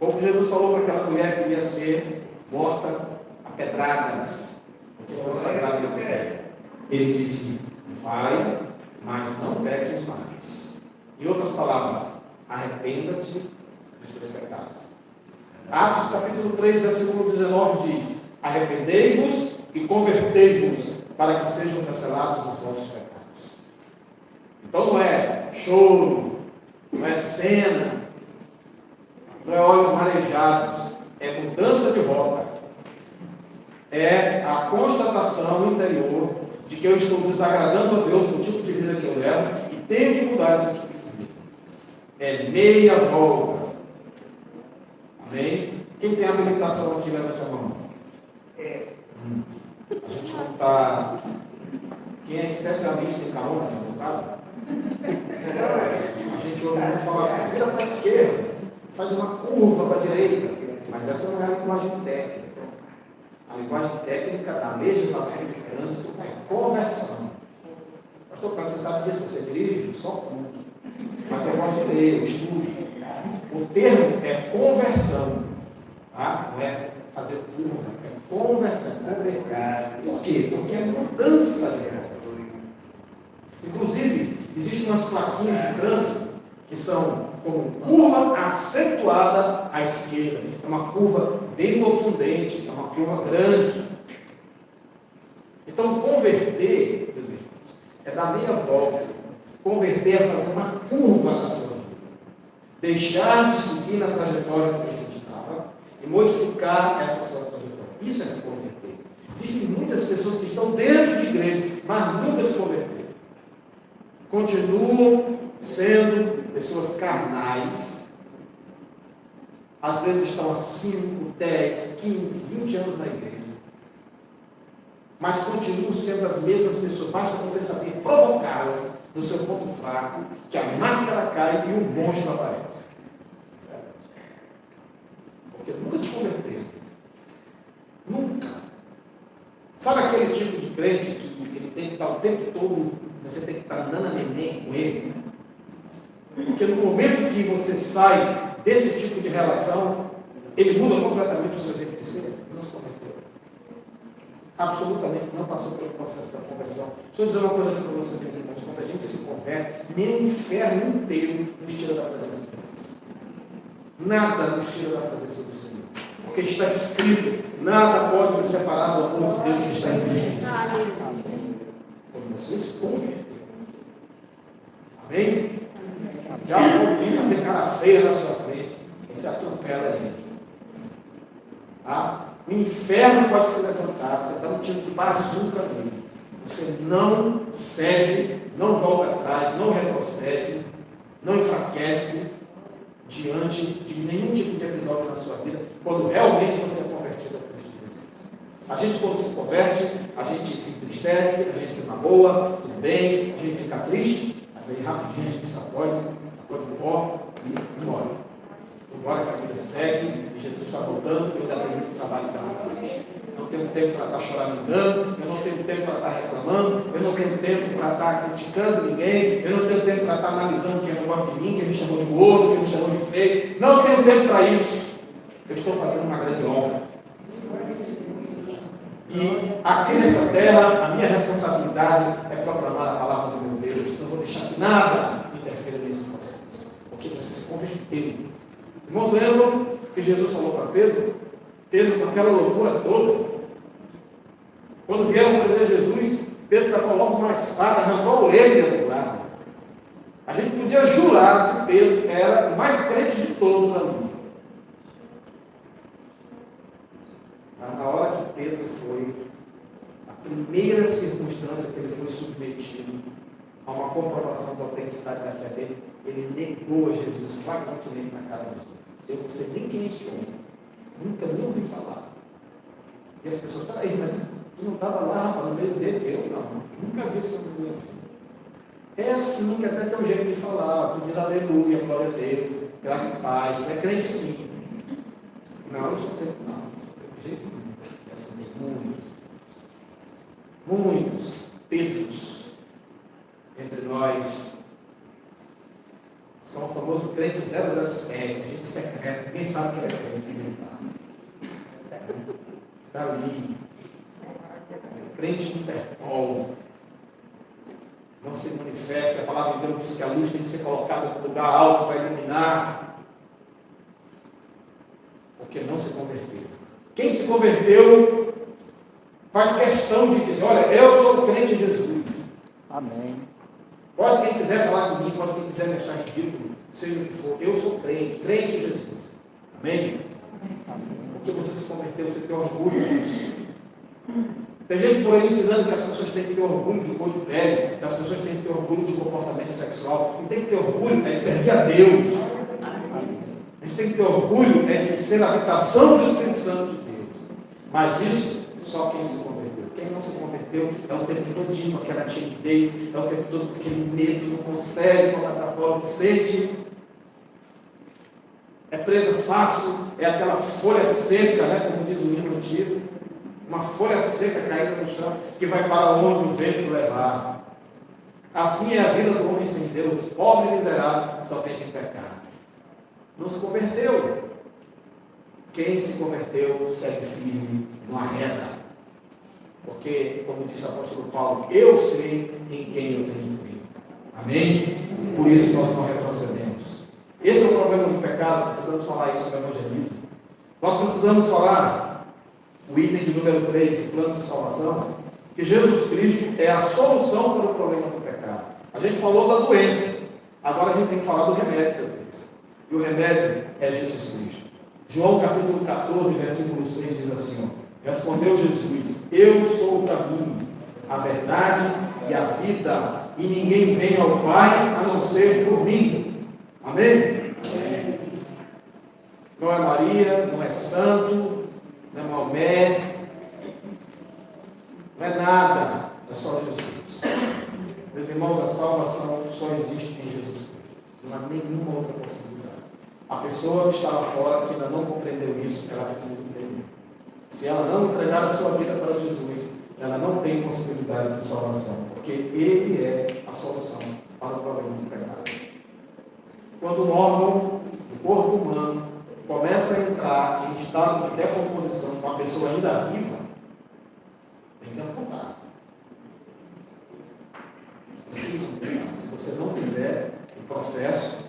Como Jesus falou para aquela mulher que ia ser morta a pedradas, porque foi flagrada em adultério. Ele disse: vai, mas não peques mais. Em outras palavras, arrependa-te dos teus pecados. Atos capítulo 3, versículo 19 diz: arrependei-vos e convertei-vos para que sejam cancelados os vossos pecados. Então não é choro, não é cena, não é olhos marejados, é mudança de rota. É a constatação interior de que eu estou desagradando a Deus com o tipo de vida que eu levo e tenho que mudar esse tipo de vida. É meia volta. Amém? Quem tem habilitação aqui, levante a mão. A gente não está... Quem é especialista em carona, no caso? A gente ouve muito falar assim: vira para a esquerda, faz uma curva para a direita. Mas essa não é a linguagem técnica. A linguagem técnica da legislação de trânsito é conversão. Pastor Carlos, você sabe disso? Você dirige? Só culto. Mas eu gosto de ler, eu estudo. O termo é conversão. Tá? Não é fazer curva, é conversão, convergar. Por quê? Porque é mudança de rota. Inclusive, existem umas plaquinhas de trânsito que são como curva acentuada à esquerda. É uma curva bem contundente, é uma curva grande. Então, converter, meus irmãos, é dar meia volta. Converter é fazer uma curva na sua vida. Deixar de seguir na trajetória que você estava e modificar essa sua trajetória. Isso é se converter. Existem muitas pessoas que estão dentro de igreja, mas nunca se converteram. Continuam sendo pessoas carnais. Às vezes estão há 5, 10, 15, 20 anos na igreja. Mas continuam sendo as mesmas pessoas. Basta você saber provocá-las no seu ponto fraco, que a máscara cai e o monstro aparece. Porque nunca se converteram. Nunca. Sabe aquele tipo de crente que ele tem que estar o tempo todo, você tem que estar andando neném com ele? Porque no momento que você sai desse tipo de relação, ele muda completamente o seu jeito de ser. Não se converteu. Absolutamente não passou pelo processo da conversão. Deixa eu dizer uma coisa aqui para vocês, irmãos. Quando a gente se converte, nem o inferno inteiro nos tira da presença de Deus. Nada nos tira da presença do Senhor. Porque está escrito: nada pode nos separar do amor de Deus que está em Cristo. Quando você se converter. Amém? Já pode vir fazer cara feia na sua frente. Você atropela ele. Tá? O inferno pode ser levantado. Você dá um tiro de bazuca nele. Você não cede, não volta atrás, não retrocede, não enfraquece diante de nenhum tipo de episódio na sua vida, quando realmente você é convertido a Cristo Jesus. A gente, quando se converte, a gente se entristece, a gente se magoa, tudo bem, a gente fica triste, Mas aí rapidinho a gente sacode o pó e embora. Embora que a vida segue, e Jesus está voltando, eu ainda tenho muito trabalho pela frente. Não tenho tempo para estar choramingando, eu não tenho tempo para estar reclamando, eu não tenho tempo para estar criticando ninguém, eu não tenho tempo para estar analisando quem não gosta de mim, quem me chamou de gordo, quem me chamou de feio. Não tenho tempo para isso. Eu estou fazendo uma grande obra. E aqui nessa terra, a minha responsabilidade é proclamar a palavra do meu Deus. Não vou deixar que nada interfira nesse processo. Porque você se converteu. Irmãos, lembram que Jesus falou para Pedro? Pedro, com aquela loucura toda, quando vieram prender Jesus, Pedro sacou logo uma espada, arrancou a orelha do guarda. A gente podia jurar que Pedro era o mais crente de todos ali. Mas na hora que Pedro foi, a primeira circunstância que ele foi submetido a uma comprovação da autenticidade da fé dele, ele negou a Jesus flagrantemente na cara dos outros. Eu não sei nem quem sou, nunca nem ouvi falar. E as pessoas, peraí, mas tu não estava lá, rapaz, no meio dele? Eu não, nunca vi isso na minha vida. É assim que até tem um jeito de falar, tu diz aleluia, glória a Deus, graça e paz, tu é crente sim. Não, eu sou crente não, sou crente de jeito nenhum. É assim, muitos Pedros entre nós. São o famoso crente 007, gente secreta, ninguém sabe que ele é crente militar. Está ali. Crente Interpol. Não se manifesta, a palavra de Deus diz que a luz tem que ser colocada no lugar alto para iluminar. Porque não se converteu. Quem se converteu faz questão de dizer, olha, eu sou o crente de Jesus. Amém. Pode quem quiser falar comigo, pode quem quiser me achar ridículo, seja o que for, eu sou crente, crente em Jesus. Amém? Porque você se converteu, você tem orgulho disso. Tem gente por aí ensinando que as pessoas têm que ter orgulho de cor de pele, que as pessoas têm que ter orgulho de comportamento sexual. E tem que ter orgulho de servir a Deus. A gente tem que ter orgulho de ser a habitação do Espírito Santo de Deus. Mas isso só quem se converteu. Quem não se converteu é o tempo todinho com aquela timidez, é o tempo todo com aquele medo, não consegue botar para fora o que sente. É presa fácil, é aquela folha seca, né, como diz o hino antigo, uma folha seca caída no chão, que vai para onde o vento levar. Assim é a vida do homem sem Deus, pobre e miserável, só pensa em pecar. Não se converteu. Quem se converteu segue firme, não arreda. Porque, como disse o apóstolo Paulo, eu sei em quem eu tenho crido. Amém? Por isso nós não retrocedemos. Esse é o problema do pecado, precisamos falar isso no evangelismo. Nós precisamos falar, o item de número 3 do plano de salvação, que Jesus Cristo é a solução para o problema do pecado. A gente falou da doença, agora a gente tem que falar do remédio da doença. E o remédio é Jesus Cristo. João capítulo 14, versículo 6 diz assim, ó, respondeu Jesus, eu sou o caminho, a verdade e a vida, e ninguém vem ao Pai a não ser por mim. Amém? Amém. Não é Maria, não é santo, não é Maomé, não é nada, é só Jesus. Meus irmãos, a salvação só existe em Jesus Cristo. Não há nenhuma outra possibilidade. A pessoa que está lá fora, que ainda não compreendeu isso, ela precisa entender. Se ela não entregar a sua vida para Jesus, ela não tem possibilidade de salvação, porque Ele é a solução para o problema do pecado. Quando um órgão do corpo humano começa a entrar em estado de decomposição com a pessoa ainda viva, tem que amputar. Precisa amputar. Se você não fizer o processo,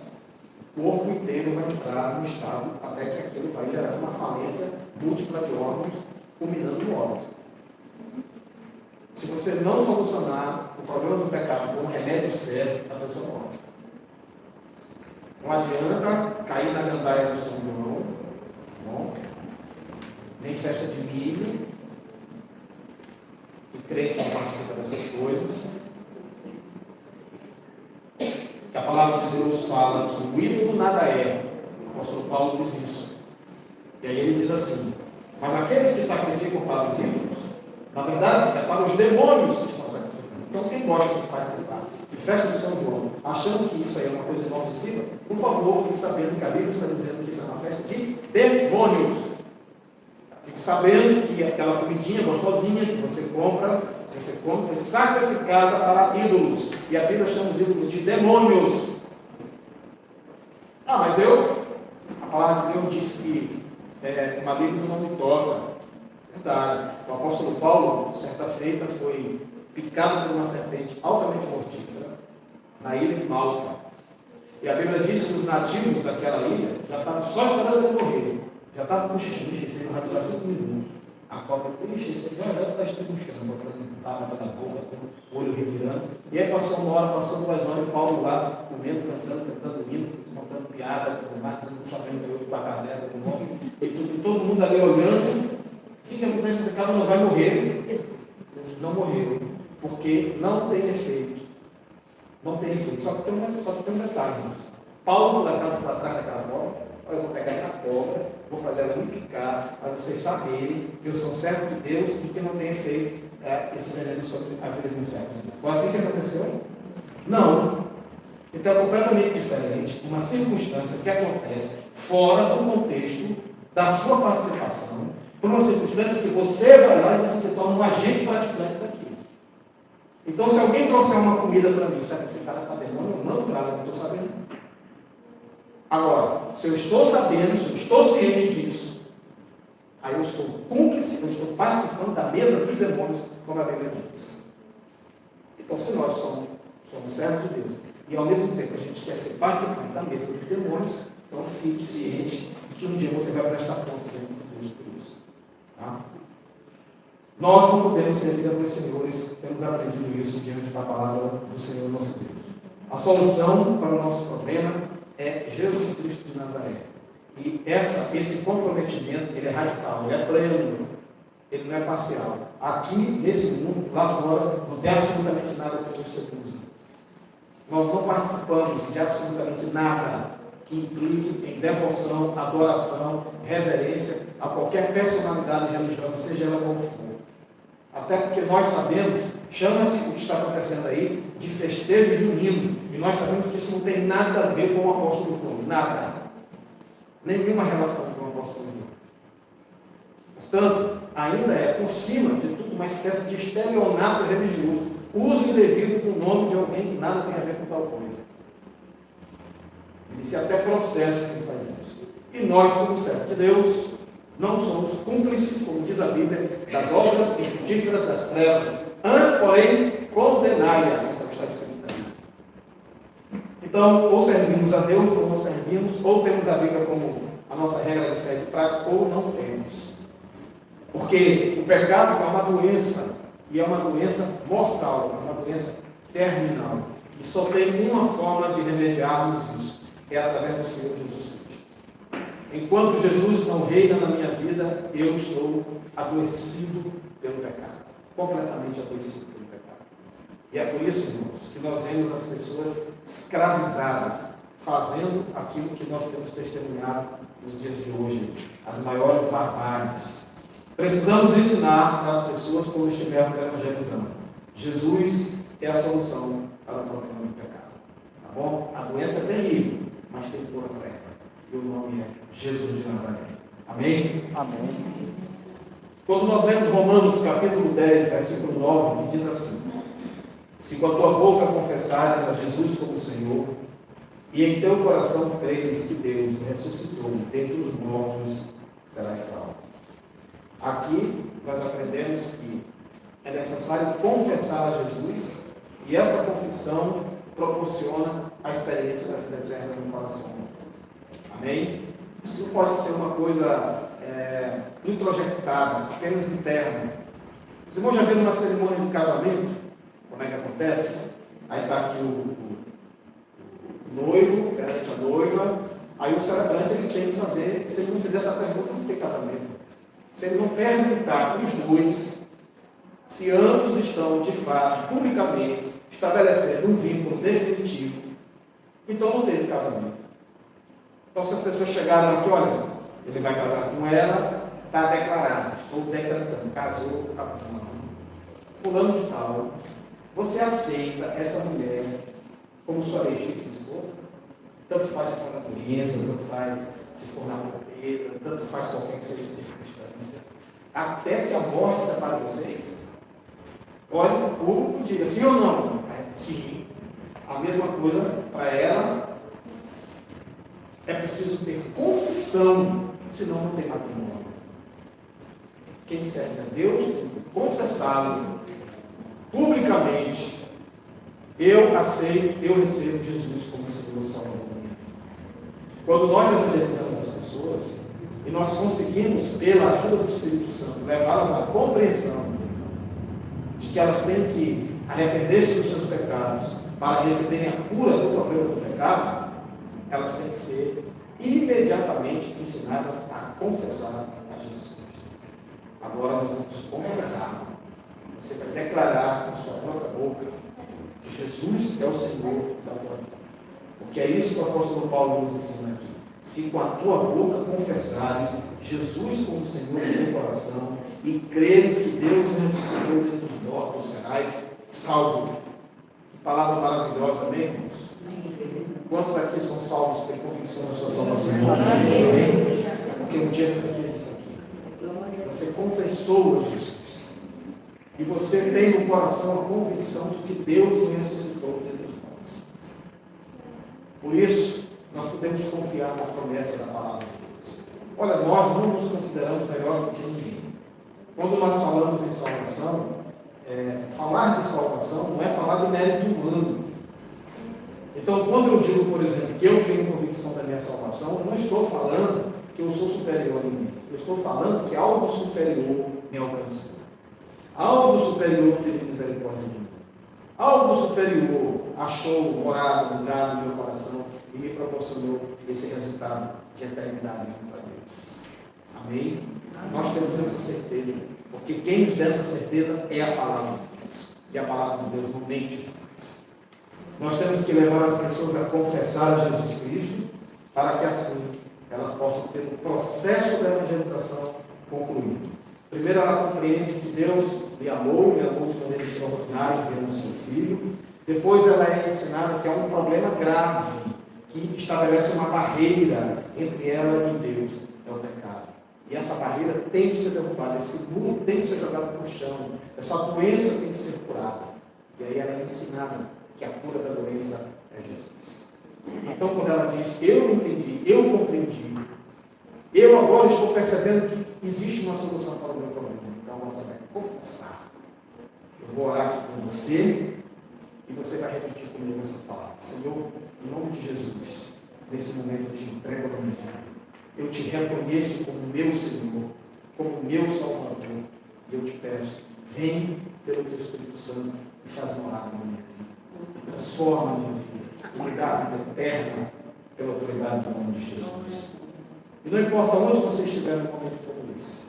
o corpo inteiro vai entrar no estado até que aquilo vai gerar uma falência múltipla de órgãos, culminando no óbito. Se você não solucionar o problema do pecado com um remédio sério, a pessoa morre. Não adianta cair na gandaia do São João, bom, nem festa de milho, e crente não participa dessas coisas. Que a palavra de Deus fala que o ídolo nada é. O apóstolo Paulo diz isso. E aí ele diz assim, mas aqueles que sacrificam para os ídolos, na verdade, é para os demônios que estão sacrificando. Então quem gosta de participar? de festa de São João, achando que isso aí é uma coisa inofensiva, por favor, fique sabendo que a Bíblia está dizendo que isso é uma festa de demônios. Fique sabendo que aquela comidinha gostosinha que você compra, que você come, foi sacrificada para ídolos. E a Bíblia chama os ídolos de demônios. Ah, mas a palavra de Deus diz que uma Bíblia não me toca. Verdade. O apóstolo Paulo, certa feita, foi picado por uma serpente altamente mortífera na ilha de Malta. E a Bíblia diz que os nativos daquela ilha já estavam só esperando ele morrer. Já estavam com xixi, ele vai durar 5 minutos. A cobra, esse já está estribuchando, botando baba na boca, com o olho revirando. E aí passou uma hora, passou 2 horas, e Paulo lá, comendo, cantando hino, contando piada, tudo mais, dizendo que o Flamengo ganhou de 4-0 com o nome, e todo mundo ali olhando. O que acontece? Esse cara não vai morrer. Não morreu, porque não tem efeito. Não tem efeito. Só que tem um detalhe. Paulo, na casa atrás daquela cobra, eu vou pegar essa cobra, vou fazer ela me picar, para vocês saberem que eu sou um servo de Deus e que não tem efeito esse veneno sobre a vida de um servo. Foi assim que aconteceu? Não. Então é completamente diferente uma circunstância que acontece fora do contexto da sua participação, por uma circunstância que você vai lá e você se torna um agente praticante daquilo. Então, se alguém trouxer uma comida para mim sacrificada para demônio, eu não trago, eu não estou sabendo. Agora, se eu estou sabendo, se eu estou ciente disso, aí eu sou cúmplice, eu estou participando da mesa dos demônios, como a Bíblia diz. Então, se nós somos servos de Deus, e ao mesmo tempo a gente quer ser participante da mesa dos demônios, então fique ciente de que um dia você vai prestar conta diante de Deus por isso. Tá? Nós não podemos servir a dois senhores, temos aprendido isso diante da palavra do Senhor nosso Deus. A solução para o nosso problema é Jesus Cristo de Nazaré. E esse comprometimento, ele é radical, ele é pleno, ele não é parcial. Aqui, nesse mundo, lá fora, não tem absolutamente nada que nos seduza. Nós não participamos de absolutamente nada que implique em devoção, adoração, reverência a qualquer personalidade religiosa, seja ela qual for. Até porque nós sabemos, chama-se o que está acontecendo aí de festejo junino, e nós sabemos que isso não tem nada a ver com o apóstolo João, nada. Nenhuma relação com o apóstolo João. Portanto, ainda é, por cima de tudo, uma espécie de estelionato religioso, uso indevido do nome de alguém que nada tem a ver com tal coisa. Existe até processo que faz isso. E nós, como servos de Deus, não somos cúmplices, como diz a Bíblia, das obras infrutíferas das trevas. Antes, porém, condenai-as, é o que está escrito aí. Então, ou servimos a Deus, ou não servimos, ou temos a Bíblia como a nossa regra de fé e de prática, ou não temos. Porque o pecado é uma doença, e é uma doença mortal, é uma doença terminal. E só tem uma forma de remediarmos isso, é através do Senhor Jesus Cristo. Enquanto Jesus não reina na minha vida, eu estou adoecido pelo pecado. Completamente adoecido pelo pecado. E é por isso, irmãos, que nós vemos as pessoas escravizadas, fazendo aquilo que nós temos testemunhado nos dias de hoje, as maiores barbáries. Precisamos ensinar para as pessoas como estivermos evangelizando. Jesus é a solução para o problema do pecado. Tá bom? A doença é terrível, mas tem cura para ela. E o nome é Jesus de Nazaré. Amém? Amém. Quando nós lemos Romanos capítulo 10, versículo 9, que diz assim: se com a tua boca confessares a Jesus como Senhor, e em teu coração creres que Deus o ressuscitou dentre os mortos, serás salvo. Aqui nós aprendemos que é necessário confessar a Jesus, e essa confissão proporciona a experiência da vida eterna no coração. Amém? Isso não pode ser uma coisa introjectada, apenas interna. Os irmãos já viram uma cerimônia de casamento? Como é que acontece? Aí está aqui o noivo perante a noiva, aí o celebrante ele tem que fazer, se ele não fizer essa pergunta, não tem casamento. Se ele não perguntar para os dois se ambos estão, de fato, publicamente, estabelecendo um vínculo definitivo, então não teve casamento. Então, se as pessoas chegaram aqui, olha, ele vai casar com ela, está declarado, estou decretando, casou, fulano de tal, Você aceita essa mulher como sua legítima esposa? Tanto faz se for na doença, tanto faz se for na pobreza, tanto faz qualquer que seja a circunstância. Até que a morte separe vocês? Olhe para o público e diga sim ou não. Sim. A mesma coisa para ela. É preciso ter confissão, senão não tem matrimônio. Quem serve a Deus tem que confessá-lo publicamente. Eu aceito, eu recebo Jesus como Senhor e Salvador da minha vida. Quando nós evangelizamos as pessoas e nós conseguimos, pela ajuda do Espírito Santo, levá-las à compreensão de que elas têm que arrepender-se dos seus pecados para receberem a cura do problema do pecado, elas têm que ser imediatamente ensinadas a confessar a Jesus Cristo. Agora nós vamos confessar. Você vai declarar com sua própria boca que Jesus é o Senhor da tua vida. Porque é isso que o apóstolo Paulo nos ensina aqui. Se com a tua boca confessares Jesus como Senhor do teu coração e creres que Deus o ressuscitou dentre os mortos, serás salvo. Que palavra maravilhosa, amém, irmãos? Quantos aqui são salvos, têm convicção da sua salvação? Amém? Porque um dia você fez isso aqui. Você confessou a Jesus. E você tem no coração a convicção de que Deus o ressuscitou dentre os mortos. Por isso, nós podemos confiar na promessa da palavra de Deus. Olha, nós não nos consideramos melhores do que ninguém. Quando nós falamos em salvação, falar de salvação não é falar de mérito humano. Então, quando eu digo, por exemplo, que eu tenho convicção da minha salvação, eu não estou falando que eu sou superior a ninguém. Eu estou falando que algo superior me alcançou. Algo superior teve misericórdia de mim. Algo superior achou morada, lugar no meu coração e me proporcionou esse resultado de eternidade junto a Deus. Amém? Nós temos essa certeza, porque quem nos dá essa certeza é a palavra de Deus. E a palavra de Deus não mente. Nós temos que levar as pessoas a confessar a Jesus Cristo, para que assim elas possam ter o processo da evangelização concluído. Primeiro, ela compreende que Deus lhe amou de maneira extraordinária, vendo o seu filho. Depois, ela é ensinada que há um problema grave que estabelece uma barreira entre ela e Deus, é o pecado. E essa barreira tem que ser derrubada, esse muro tem que ser jogado no chão, essa doença tem que ser curada. E aí ela é ensinada que a cura da doença é Jesus. Então, quando ela diz, eu entendi, eu compreendi, eu agora estou percebendo que existe uma solução para o meu problema. Então, agora você vai confessar. Eu vou orar aqui com você e você vai repetir comigo essas palavras. Senhor, em nome de Jesus, nesse momento eu te entrego a minha vida. Eu te reconheço como meu Senhor, como meu Salvador. E eu te peço, vem pelo teu Espírito Santo e faz morada na minha vida. Transforma a minha vida. E me dá a vida eterna pela autoridade do nome de Jesus. E não importa onde você estiver no momento como esse.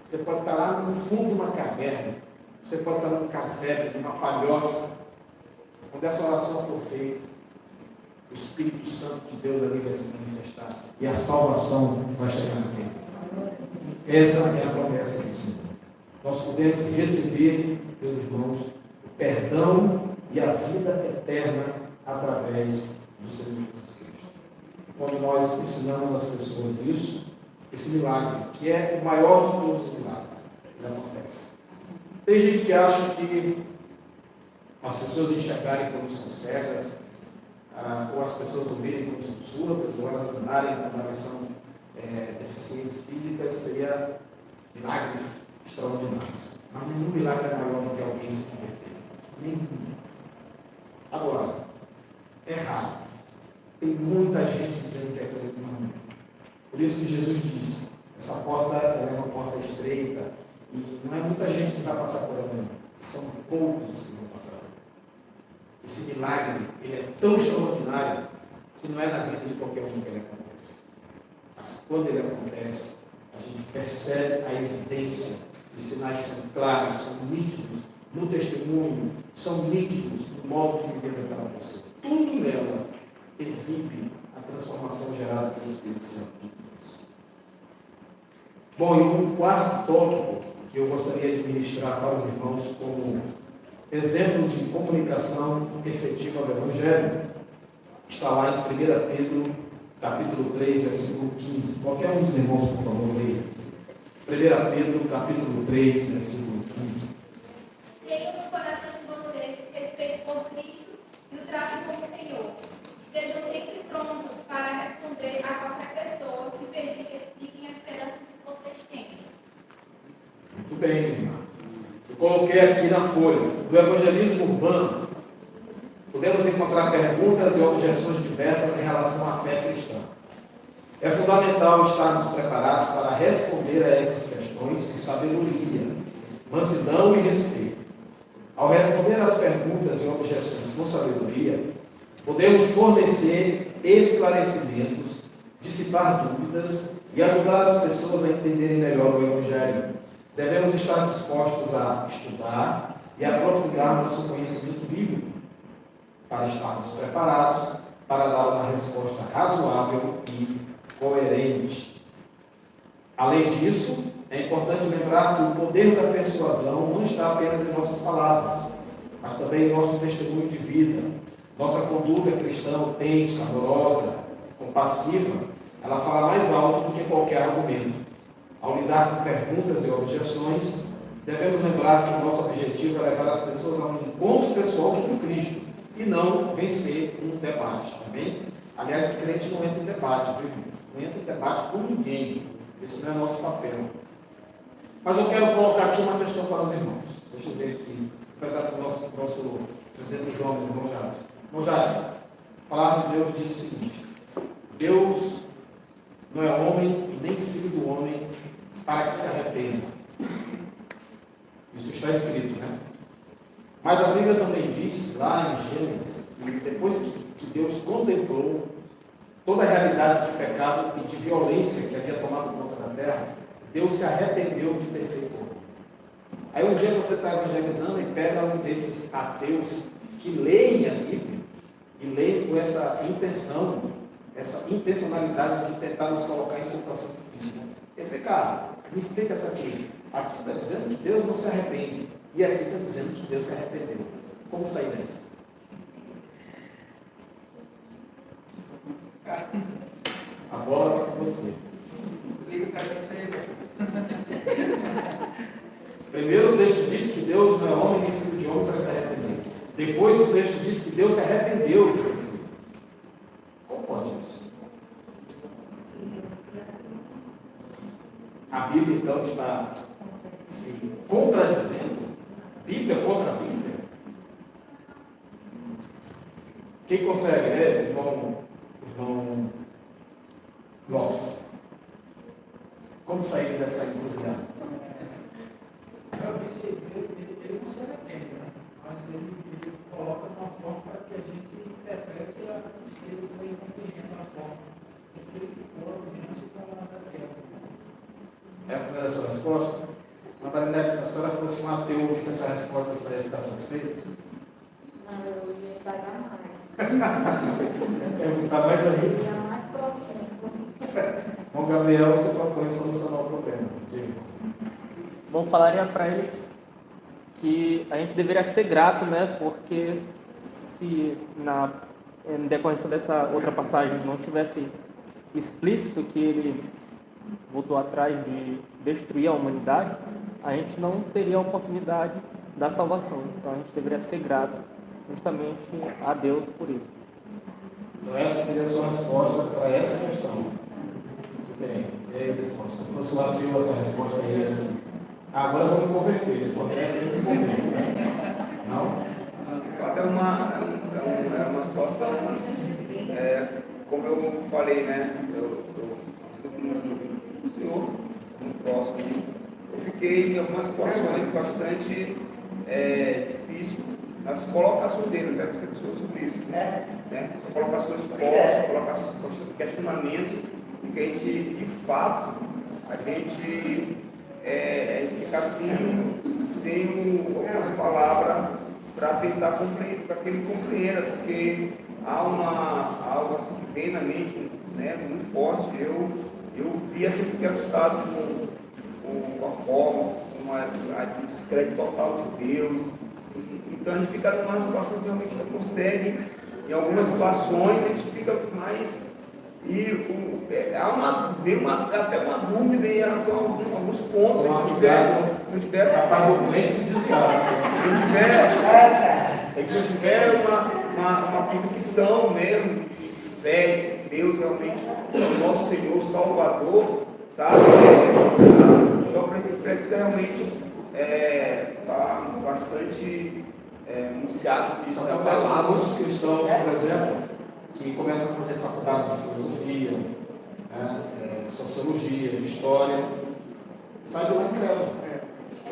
Você pode estar lá no fundo de uma caverna. Você pode estar num casebre, numa palhoça. Quando essa oração for feita, o Espírito Santo de Deus ali vai se manifestar. E a salvação vai chegar naquele. Essa é a promessa do Senhor. Nós podemos receber, meus irmãos, o perdão e a vida eterna através do Senhor Jesus Cristo. Quando nós ensinamos às pessoas isso, esse milagre, que é o maior de todos os milagres, ele acontece. Tem gente que acha que as pessoas enxergarem quando são cegas, ou as pessoas ouvirem quando são surdas, ou elas andarem quando elas são deficientes físicas, seria milagres extraordinários. Mas nenhum milagre é maior do que alguém se converter. Nenhum. Agora, é raro. Tem muita gente dizendo que é coisa de uma. Por isso que Jesus disse, essa porta é uma porta estreita, e não é muita gente que vai passar por ela, não. São poucos os que vão passar por ela. Esse milagre, ele é tão extraordinário, que não é na vida de qualquer um que ele acontece. Mas quando ele acontece, a gente percebe a evidência, os sinais são claros, são nítidos no testemunho, são nítidos no modo de viver daquela pessoa. Tudo nela exibe a transformação gerada pelo Espírito Santo de Deus. Bom, e um quarto tópico que eu gostaria de ministrar para os irmãos como exemplo de comunicação efetiva do Evangelho está lá em 1 Pedro, capítulo 3, versículo 15. Qualquer um dos irmãos, por favor, leia. 1 Pedro, capítulo 3, versículo 15. Tenham no coração de vocês respeito por Cristo e o tratem como Senhor. Estejam sempre prontos para responder a qualquer pessoa que pedir que expliquem a esperança que vocês têm. Muito bem, minha irmã. Eu coloquei aqui na folha, do evangelismo urbano, podemos encontrar perguntas e objeções diversas em relação à fé cristã. É fundamental estarmos preparados para responder a essas questões com sabedoria, mansidão e respeito. Ao responder às perguntas e objeções com sabedoria, podemos fornecer esclarecimentos, dissipar dúvidas e ajudar as pessoas a entenderem melhor o Evangelho. Devemos estar dispostos a estudar e aprofundar nosso conhecimento bíblico, para estarmos preparados para dar uma resposta razoável e coerente. Além disso, é importante lembrar que o poder da persuasão não está apenas em nossas palavras, mas também em nosso testemunho de vida. Nossa conduta cristã autêntica, amorosa, compassiva, ela fala mais alto do que qualquer argumento. Ao lidar com perguntas e objeções, devemos lembrar que o nosso objetivo é levar as pessoas a um encontro pessoal com Cristo e não vencer um debate, amém? Aliás, crente não entra em debate, viu? Não entra em debate com ninguém. Esse não é nosso papel. Mas eu quero colocar aqui uma questão para os irmãos. Deixa eu ver aqui. Vai dar para o nosso presidente dos homens, irmão Jadson. Irmão Jadson, a palavra de Deus diz o seguinte: Deus não é homem e nem filho do homem para que se arrependa. Isso está escrito, né? Mas a Bíblia também diz, lá em Gênesis, que depois que Deus contemplou toda a realidade do pecado e de violência que havia tomado conta da terra, Deus se arrependeu de ter feito homem. Aí um dia você está evangelizando e pega um desses ateus que leem a Bíblia e leem com essa intenção, essa intencionalidade de tentar nos colocar em situação difícil. Né? Ele vem, cara, me explica essa aqui. Aqui está dizendo que Deus não se arrepende. E aqui está dizendo que Deus se arrependeu. Como sair dessa? A bola está com você. Primeiro o texto diz que Deus não é homem nem filho de homem para se arrepender. Depois o texto diz que Deus se arrependeu de ter feito. Como pode isso? A Bíblia então está se contradizendo. Bíblia contra a Bíblia. Quem consegue, né, irmão Lopes? Como sair dessa encruzilhada? Ele não se arrepende, né? Mas ele coloca de uma forma para que a gente interprete a esquerda que ele compreenda na forma que ele ficou diante da terra. Essa é a sua resposta? Maria, se a senhora fosse um ateu e ouvisse essa resposta, você ia ficar satisfeita? Não, eu ia pagar mais. Perguntar mais aí. Ia mais profundo. Bom, Gabriel, você propõe solucionar o problema. Bom, falaria para eles que a gente deveria ser grato, né? Porque se em decorrência dessa outra passagem não tivesse explícito que ele voltou atrás de destruir a humanidade, a gente não teria a oportunidade da salvação. Então a gente deveria ser grato justamente a Deus por isso. Então essa seria a sua resposta para essa questão. Muito bem. E aí, pessoal, se fosse um ateu essa resposta aí, agora eu vou me converter. Depois dessa eu me converter. Não? De fato, é uma situação, como eu falei, né? Eu estou com o senhor, muito próximo. Eu fiquei em algumas situações bastante difíceis nas colocações dele, até você pensou sobre isso, né? São colocações fortes, colocações de questionamento, em que a gente, de fato, a gente fica assim, sem algumas palavras para tentar compreender, para que ele compreenda, porque há algo assim que vem na mente, né, muito forte. Eu vi assim, fiquei assustado com a forma, com a descrédito total de Deus, Então a gente fica numa situação que realmente não consegue, em algumas situações a gente fica mais. Veio até uma dúvida em relação a alguns pontos. Se não tiver capaz do crente se desviar. Se não tiver uma convicção mesmo de fé, que Deus realmente é o nosso Senhor Salvador, sabe? Então a gente precisa realmente estar bastante anunciado disso. Só acontece com muitos cristãos, por exemplo, que começam a fazer faculdades de filosofia, de sociologia, de história, sai do recreio,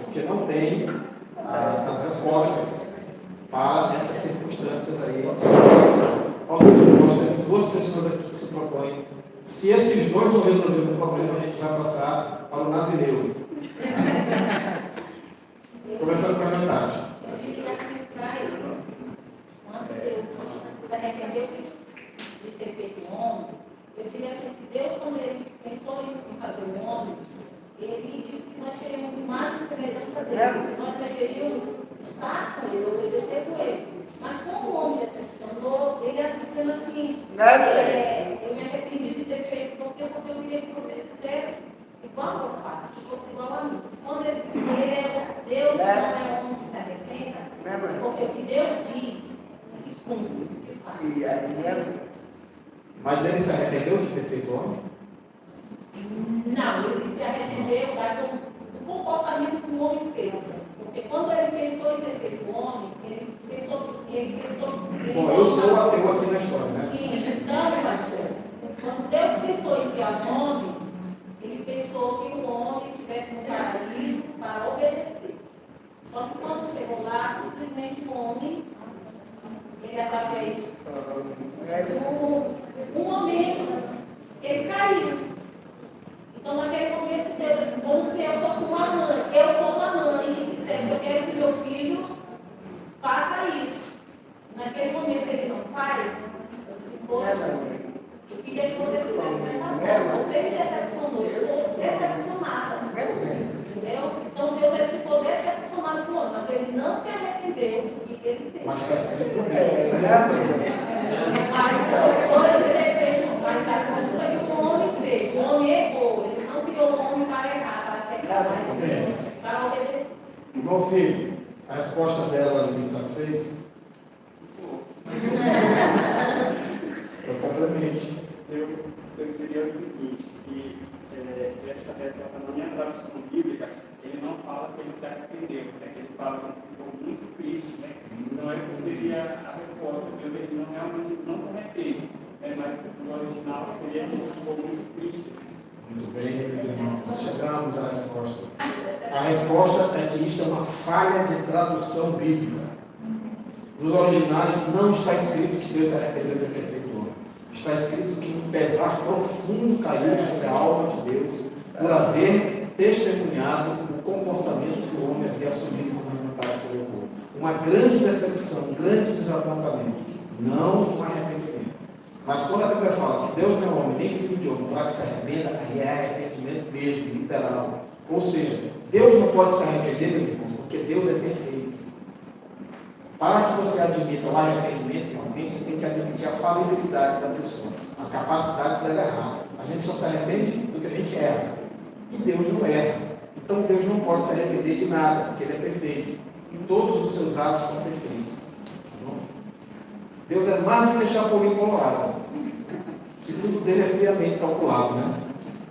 porque não tem as respostas para essas circunstâncias aí. Nós temos duas pessoas aqui que se propõem. Se esses dois não resolverem o problema, a gente vai passar para o Nazireu. Começando com a metade. Eu queria assim para ele, quando Deus se arrependeu de ter feito o homem, eu queria assim que Deus, quando ele pensou em fazer o homem, ele disse que nós seríamos imagens e semelhança dele, que nós deveríamos estar com ele, obedecer com ele. Mas como o homem decepcionou, ele agiu dizendo assim, eu me arrependi de ter feito você, porque eu queria que você fizesse igual eu faço, que fosse igual a mim. Quando ele disse que ele é Deus, não é homem que se arrependa, porque o que Deus diz se cumpre, se faz. Mas ele se arrependeu de ter feito homem? Não, ele se arrependeu do comportamento que o homem fez. Porque quando ele pensou em ter feito o homem, ele pensou. Bom, eu sou ateu aqui na história, né? Sim, então, pastor, quando Deus pensou em criar o homem, ele pensou que o homem estivesse no paraíso para obedecer. Só que quando chegou lá, simplesmente o homem, ele através um momento, ele caiu. Então, naquele momento, Deus, como se eu fosse uma mãe, eu sou uma mãe, e dissesse, eu quero que meu filho faça isso. Naquele momento ele não faz, eu disse, poxa, eu queria que você fizesse dessa forma. Você me decepcionou, eu estou decepcionada. Entendeu? Então Deus ele ficou decepcionado com o homem, mas ele não se arrependeu do que ele fez. Mas está sendo problema. Mas todas as defeitos, mas a culpa que o homem fez, o homem errou, ele não criou o homem para errar, para pecar, mas sim para obedecer. Meu filho, a resposta dela me satisfez? Eu complemente. Eu diria o seguinte, que na minha tradução bíblica, ele não fala que ele se arrependeu, né? Ele fala que ficou muito triste, né? Então essa seria a resposta. Deus ele não realmente não se arrepende, né? Mas no original seria que ele ficou muito triste. Muito bem, meus irmãos. Chegamos à resposta. A resposta é que isto é uma falha de tradução bíblica. Nos originais não está escrito que Deus se arrependeu de ter feito o homem. Está escrito que um pesar profundo caiu sobre a alma de Deus por haver testemunhado o comportamento que o homem havia assumido como a vontade colocou. Uma grande decepção, um grande desapontamento, não um arrependimento. Mas quando a Bíblia fala que Deus não é homem, nem filho de homem, para que se arrependa, aí é arrependimento mesmo, literal. Ou seja, Deus não pode se arrepender, meus irmãos, porque Deus é perfeito. Para que você admita o arrependimento em alguém, você tem que admitir a falibilidade da pessoa, a capacidade dela errar. A gente só se arrepende do que a gente erra. E Deus não erra. Então Deus não pode se arrepender de nada, porque Ele é perfeito. E todos os seus atos são perfeitos. Deus é mais do que Chapolin Colorado. Que tudo dele é friamente calculado, né?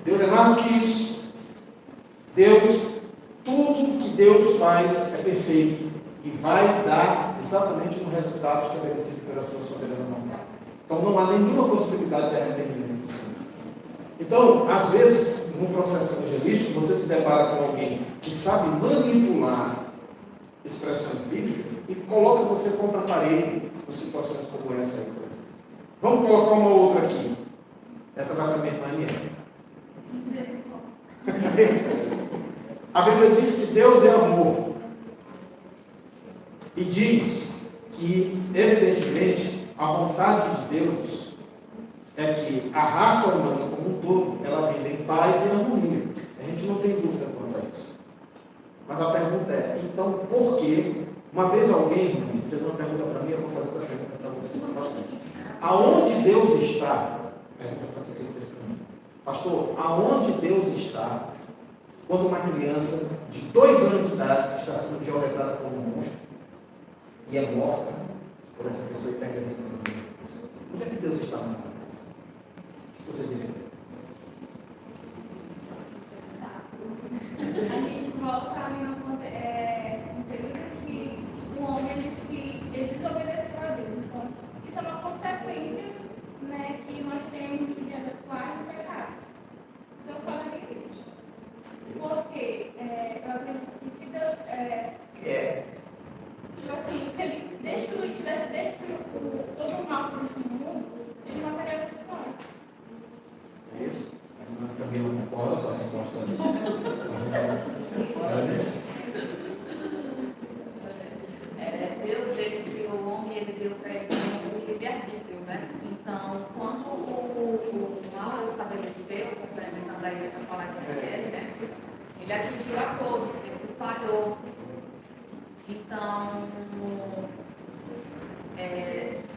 Deus é mais do que isso. Tudo que Deus faz é perfeito. E vai dar exatamente um resultado estabelecido pela sua soberana vontade. Então não há nenhuma possibilidade de arrependimento possível. Então, às vezes, no processo evangelístico, você se depara com alguém que sabe manipular expressões bíblicas e coloca você contra a parede em situações como essa aí, por exemplo. Vamos colocar uma outra aqui. Essa vai para a minha irmã. A Bíblia diz que Deus é amor. E diz que, evidentemente, a vontade de Deus é que a raça humana como um todo, ela vive em paz e harmonia. A gente não tem dúvida quanto a isso. Mas a pergunta é, então, por que Uma vez alguém fez uma pergunta para mim, eu vou fazer essa pergunta para você. Assim, aonde Deus está? Pergunta que ele fez para mim. Pastor, aonde Deus está quando uma criança de 2 anos de idade está sendo violentada por um monstro e é morta por essa pessoa e perde a vida dessa pessoa? Onde é que Deus está na criança? O que você diria? A gente volta ali no período que o homem disse que ele desobedeceu a Deus. Então, isso é uma consequência, né, que nós temos de adequar no pecado. Então, falando isso. Porque eu acredito que se Deus. Tipo assim, se ele tivesse destruído todo o mal do mundo, ele mataria todos nós. É isso? A Camila concorda com a resposta dele? Deus, ele criou o homem e ele deu para ele um livre-arbítrio, né? Então, quando o mal estabeleceu, complementando aí essa palavra dele, né? Ele atingiu a todos, ele se espalhou. Então,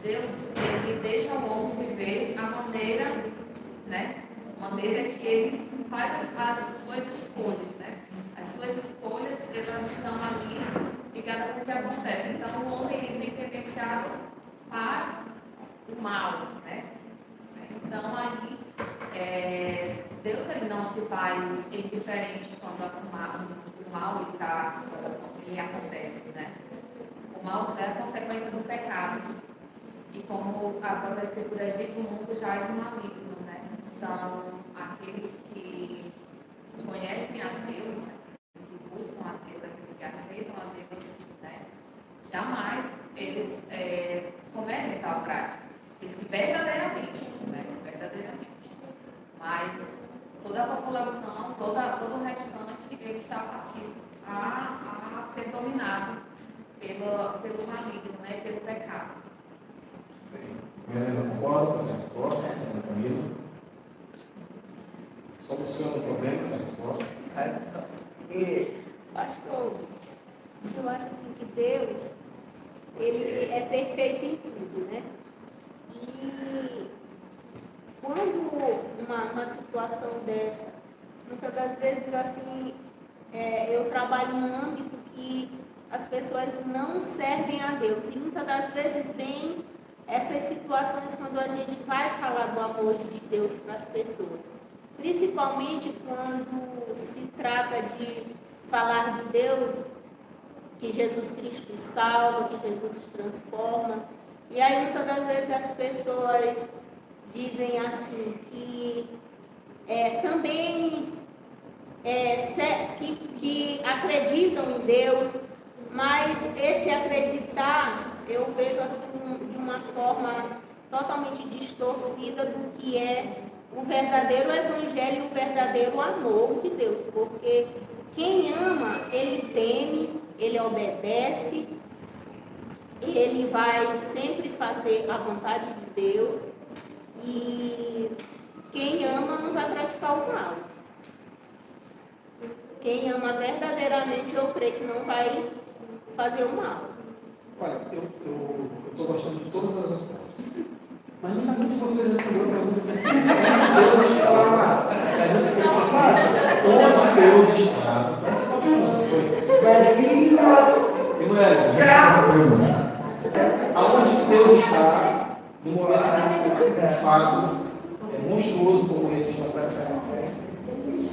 Deus, ele deixa o homem viver a maneira, né? A maneira que ele faz as suas escolhas, né? As suas escolhas, elas estão ali ligadas com o que acontece. Então, o homem ele tem tendenciado para o mal, né? Então, aí, Deus ele não se faz indiferente quando o mal ele acontece, né? O mal só é a consequência do pecado. E como a própria Escritura diz, o mundo jaz no maligno, né? Então, aqueles que conhecem a Deus, né? Que buscam a Deus, aqueles que aceitam a Deus, né? Jamais eles cometem tal prática. Eles verdadeiramente, né? Verdadeiramente. Mas toda a população, todo o restante, ele está passivo a ser dominado pelo maligno, né? Pelo pecado. Helena, concorda com essa resposta? Helena Camila? Soluciona o problema essa resposta? Pastor, eu acho assim que Deus, ele é perfeito em tudo, né? E quando uma situação dessa, muitas das vezes assim, eu trabalho num âmbito que as pessoas não servem a Deus. E muitas das vezes vem essas situações quando a gente vai falar do amor de Deus para as pessoas. Principalmente quando se trata de falar de Deus, que Jesus Cristo salva, que Jesus transforma. E aí muitas das vezes as pessoas dizem assim que também que acreditam em Deus, mas esse acreditar eu vejo assim de uma forma totalmente distorcida do que é o verdadeiro evangelho e o verdadeiro amor de Deus, porque quem ama, ele teme, ele obedece, ele vai sempre fazer a vontade de Deus, e quem ama não vai praticar o mal. Quem ama verdadeiramente, eu creio que não vai fazer o mal. Olha, eu estou gostando de todas as respostas. Mas não é muito você respondeu a pergunta que eu fiz. Onde Deus está? A pergunta que eu fiz. Onde Deus está? Essa é uma pergunta. E não é essa pergunta. Aonde Deus está no momento que um fato monstruoso como esse está acontecendo?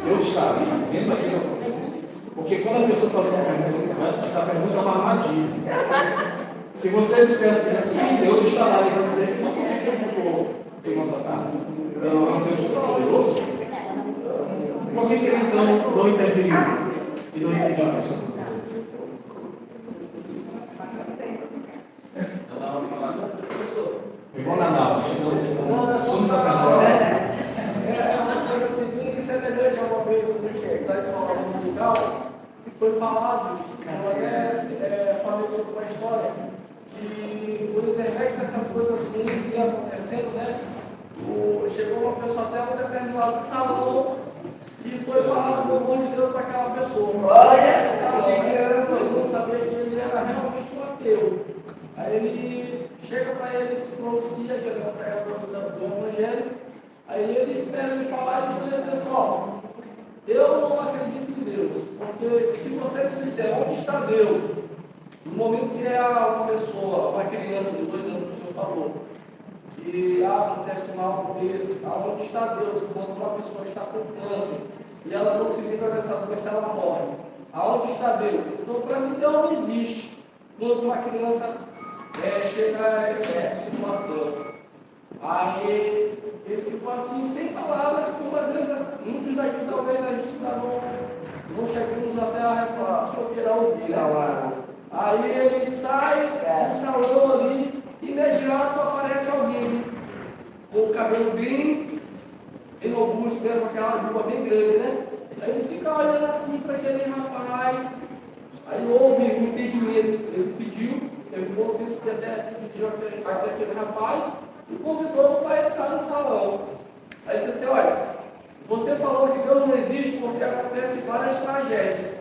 Deus está ali, vendo aquilo acontecer. Porque quando a pessoa faz uma pergunta, essa pergunta é uma armadilha. Se você disser assim, Deus está lá, ele vai dizer que não ficou de mãos atadas. Não é um Deus poderoso? Por que ele então não interferiu e não impediu que isso acontecesse? Irmão Nanal, chegamos somos sacerdotes. É uma coisa assim, semelhante a uma vez da escola musical, e foi falado, eu até falei sobre uma história, que por intermédio dessas coisas ruins que iam acontecendo, né? Chegou uma pessoa até um determinado salão e foi falar do amor de Deus para aquela pessoa. Olha! Ele não sabia que ele era realmente uma Aí ele chega para ele, se pronuncia, que ele é o pregador do Evangelho. Aí ele espera ele falar e ele diz assim: ó, eu não acredito em Deus, porque se você me disser onde está Deus, no momento que é uma pessoa, uma criança de 2 anos, que o senhor falou, e acontece um mal desse, onde está Deus quando uma pessoa está com câncer e ela não se livra dessa doença, ela morre? Aonde está Deus? Então, para mim, Deus não existe quando uma criança chega a essa situação. Aí ele ficou assim, sem palavras, como às vezes muitos daqui talvez a gente não chegamos até a resposta que o senhor queira ouvir. Né? Aí ele sai do salão ali, imediato aparece alguém com o cabelo bem robusto, com aquela juba bem grande, né? Aí ele fica olhando assim para aquele rapaz, aí houve um entendimento, ele pediu, teve consenso que até se pediu aquele rapaz e convidou para entrar no salão. Aí ele disse assim: olha, você falou que Deus não existe porque acontecem várias tragédias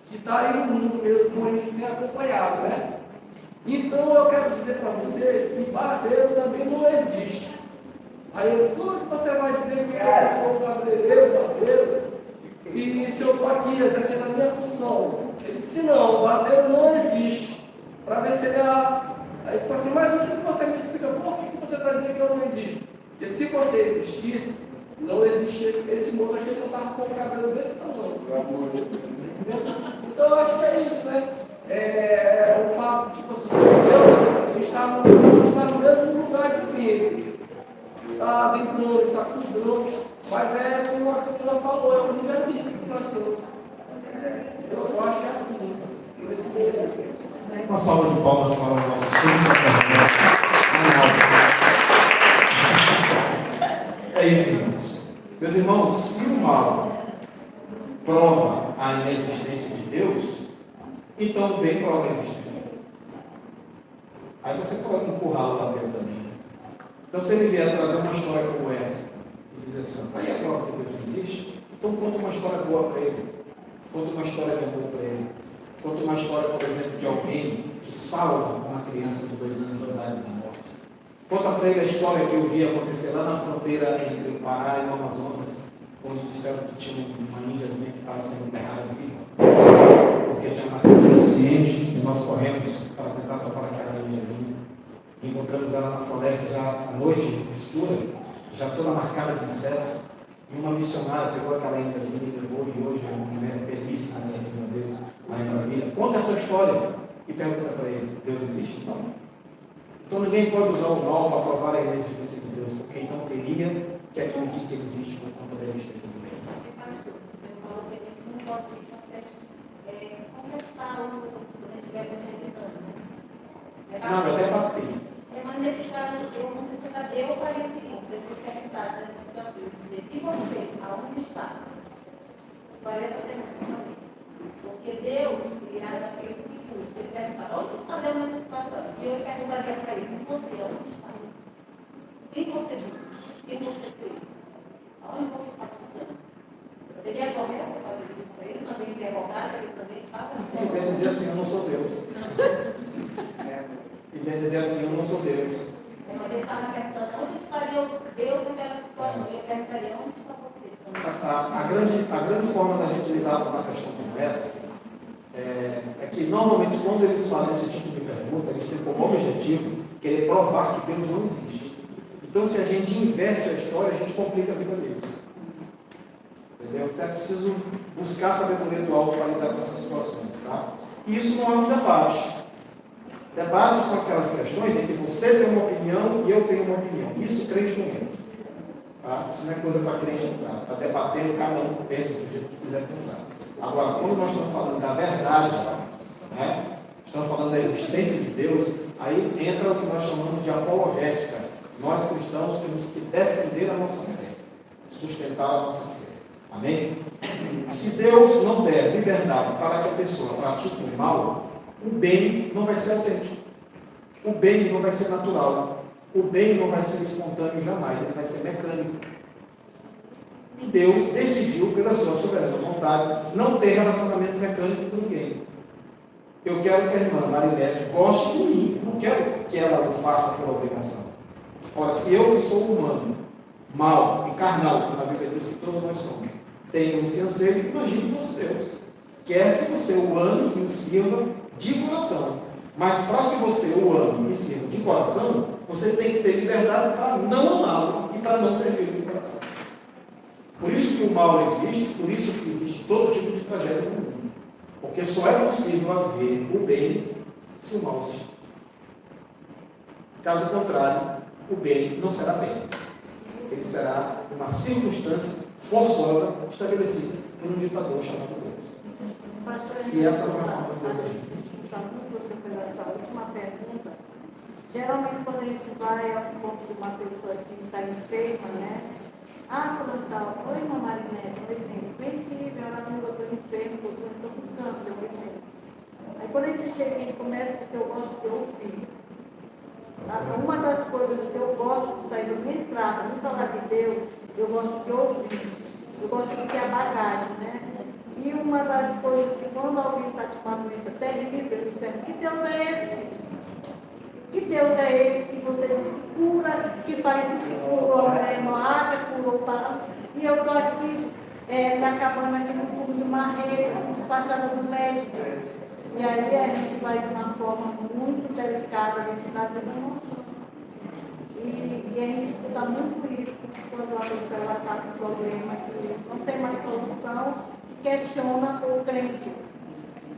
que está aí no mundo mesmo, como a gente tem acompanhado, né? Então eu quero dizer para você que barbeiro também não existe. Aí ele: tudo que você vai dizer que eu sou um cabeleireiro, barbeiro, e se eu estou aqui exercendo a minha função? Ele disse: não, o barbeiro não existe. Para ver se ele Aí ele falou assim: mas o que você me explica? Por que você está dizendo que eu não existo? Porque se você existisse, não existia esse moço aqui que não estava com o cabelo desse tamanho. Então eu acho que é isso, né? O fato, tipo assim, Deus está no mesmo lugar de sempre. Está dentro, está cuidando, mas como a Cristina falou, é o livre-arbítrio que nós temos. Eu acho que é assim. Uma salva de palmas para o nosso sumo sacerdote. É isso, irmãos. Meus irmãos, se o mal prova a inexistência de Deus, então o bem prova a existência. Aí você pode empurrá-lo lá dentro também. Então, se ele vier trazer uma história como essa, e dizer assim: aí a prova que Deus não existe, então conta uma história boa para ele. Conta uma história de amor para ele. Conta uma história, por exemplo, de alguém que salva uma criança de 2 anos de idade da morte. Conta para ele a história que eu vi acontecer lá na fronteira entre o Pará e o Amazonas, onde disseram que tinha uma índiazinha que estava sendo enterrada viva, porque tinha nascido deficiente, e nós corremos para tentar salvar aquela índiazinha. Encontramos ela na floresta já à noite, escura, já toda marcada de insetos, e uma missionária pegou aquela índiazinha e levou, e hoje é uma mulher belíssima, servindo a Deus, lá em Brasília. Conta essa história e pergunta para ele: Deus existe? Não. Então ninguém pode usar o mal para provar a inexistência de Deus, porque então teria que admitir que ele existe por conta da existência do bem. Você falou que a gente não pode contestar quando a gente estiver evangelizando, né? Não, é debater. Mas nesse caso, eu não sei se eu faria o seguinte: se eu perguntasse nessa situação, dizer: e você, aonde está? Eu faria essa pergunta. Porque Deus irá daqueles que buscam. Ele pergunta: onde está Deus nessa situação? E eu perguntaria para ele: e você, onde está? Quem você busca? Quem você crê? Aonde você está buscando? Seria correto fazer isso para ele? Também interrogar, ele também estava. Ele ia dizer assim: eu não sou Deus. Ele ia dizer assim: eu não sou Deus. Mas ele estava perguntando: onde estaria Deus naquela situação? E eu perguntaria: onde está você? A grande forma da gente lidar com uma questão como essa é que normalmente quando eles fazem esse tipo de pergunta, eles têm como objetivo querer provar que Deus não existe. Então, se a gente inverte a história, a gente complica a vida deles. Entendeu? Então é preciso buscar a sabedoria do alto para lidar com essas situações. Tá? E isso não é um debate. Debates são aquelas questões em que você tem uma opinião e eu tenho uma opinião. Isso crente não entra. Tá? Isso não é coisa para crente entrar. Está debatendo, cada um pensa do jeito que quiser pensar. Agora, quando nós estamos falando da verdade, né? Estamos falando da existência de Deus, aí entra o que nós chamamos de apologética. Nós cristãos temos que defender a nossa fé, sustentar a nossa fé. Amém? Se Deus não der liberdade para que a pessoa pratique o mal, o bem não vai ser autêntico. O bem não vai ser natural. O bem não vai ser espontâneo jamais, ele vai ser mecânico. E Deus decidiu, pela sua soberana vontade, não ter relacionamento mecânico com ninguém. Eu quero que a irmã Marinete goste de mim, não quero que ela o faça por obrigação. Ora, se eu que sou humano, mau e carnal, como a Bíblia diz que todos nós somos, tenho esse anseio, imagine nosso Deus. Quer que você o ame e o sirva de coração. Mas para que você o ame e sirva de coração, você tem que ter liberdade para não amá-lo e para não servir de coração. Por isso que o mal existe, por isso que existe todo tipo de tragédia no mundo. Porque só é possível haver o bem se o mal existir. Caso contrário, o bem não será bem. Ele será uma circunstância forçosa estabelecida por um ditador chamado Deus. E essa não é a forma de Deus agir. Essa última pergunta, geralmente quando a gente vai ao ponto de uma pessoa que está enferma, né? Fulano tal, oi, irmã Marinete, por exemplo, vem aqui, meu amigo, eu estou enfermo, eu estou com câncer, por exemplo. Aí quando a gente chega, a gente começa porque eu gosto de ouvir. Uma das coisas que eu gosto de sair da minha entrada, de falar de Deus, eu gosto de ouvir. Eu gosto de ter a bagagem, né? E uma das coisas que quando alguém está com uma doença terrível, eles perguntam, que Deus é esse? Que Deus é esse que você diz que cura, que faz isso, que curou a hemorragia, curou para... E eu estou aqui, me acabando aqui no fundo de uma rede, despachada do médico. E aí a gente vai de uma forma muito delicada dentro da vida nossa. E a gente escuta muito isso quando a pessoa está com problema que não tem mais solução, questiona o crente.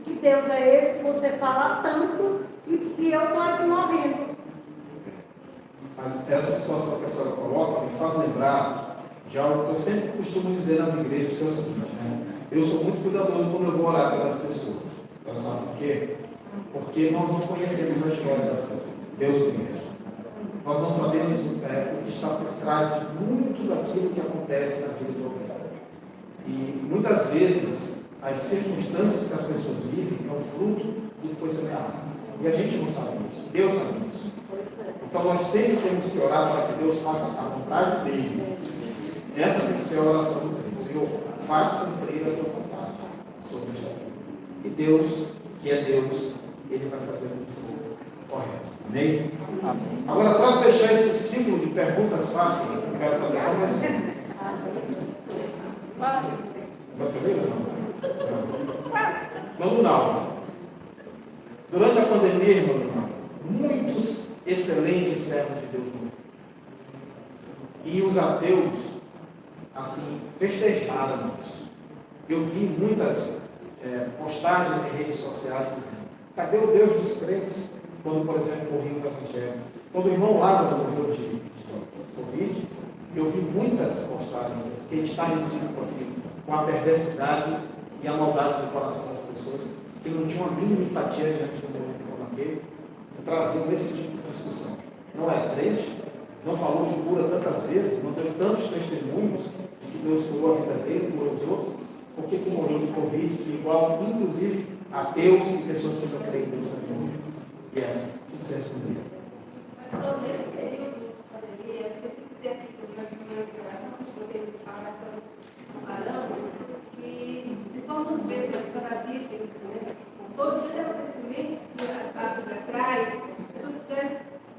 Que Deus é esse que você fala tanto e eu estou aqui morrendo? Mas essa situação que a senhora coloca me faz lembrar de algo que eu sempre costumo dizer nas igrejas, que é o seguinte, né? Eu sou muito cuidadoso quando eu vou orar pelas pessoas. Ela sabe por quê? Porque nós não conhecemos a história das pessoas. Deus conhece. Nós não sabemos o que está por trás de muito daquilo que acontece na vida do homem. E muitas vezes as circunstâncias que as pessoas vivem é o fruto do que foi semeado. E a gente não sabe isso. Deus sabe isso. Então nós sempre temos que orar para que Deus faça a vontade dele. Essa tem que ser a oração do crente. Senhor, faz cumprir a tua vontade sobre esta vida. E Deus, que é Deus, Ele vai fazer o que for correto. Amém? Amém. Agora, para fechar esse ciclo de perguntas fáceis, eu quero fazer só mais uma. Vai também não? Vamos lá. Durante a pandemia, irmão, muitos excelentes servos de Deus morreram. E os ateus, assim, festejaram isso. Eu vi muitas postagens em redes sociais dizendo: cadê o Deus dos crentes? Quando, por exemplo, morreu o Evangelho. Quando o irmão Lázaro morreu de Covid, eu vi muitas postagens, eu fiquei estarrecido com aquilo, com a perversidade e a maldade do coração das pessoas, que não tinham a mínima empatia diante do momento como aquele, e traziam esse tipo de discussão. Não é crente, não falou de cura tantas vezes, não deu tantos testemunhos de que Deus curou a vida dele, curou os outros, por que morreu de Covid, igual, inclusive, ateus e pessoas que não creem em Deus também morreram? E essa, o que você responderia? Pastor, nesse período de pandemia, eu sempre quis aqui nas minhas orações, que você fala sobre balanço, que se formos ver para a Bíblia, né, todos os acontecimentos que a Bíblia traz, pessoas que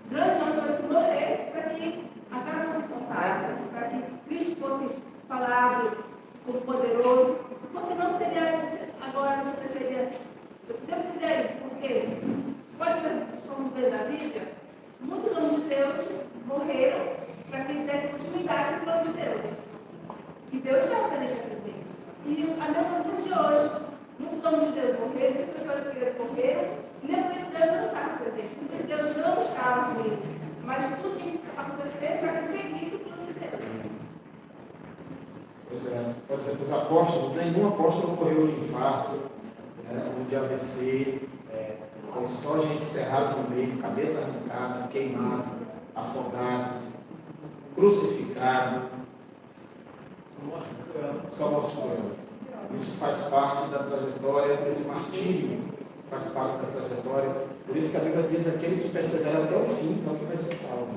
grandes nomes que morrer para que a história fosse contada, para que Cristo fosse falado como poderoso, porque não seria, agora não seria, eu sempre dizer isso, porque pode ver, vamos ver na Bíblia, muitos homens de Deus morreram para que desse continuidade no plano de Deus. E Deus chama para deixar de Deus. E a mesma coisa de hoje, muitos homens de Deus morreram, muitas pessoas que morreram, e nem por isso Deus não estava presente, por isso Deus não estava com ele. Mas tudo tinha que acontecer para que seguisse o plano de Deus. Pois é, por exemplo, os apóstolos, nenhum apóstolo morreu de infarto, ou de AVC, foi só gente cerrada no meio, cabeça arrancada, queimado, afogado, crucificado. Só morte cruel. Isso faz parte da trajetória, esse martírio faz parte da trajetória. Por isso que a Bíblia diz: aquele que persevera até o fim, então que vai ser salvo.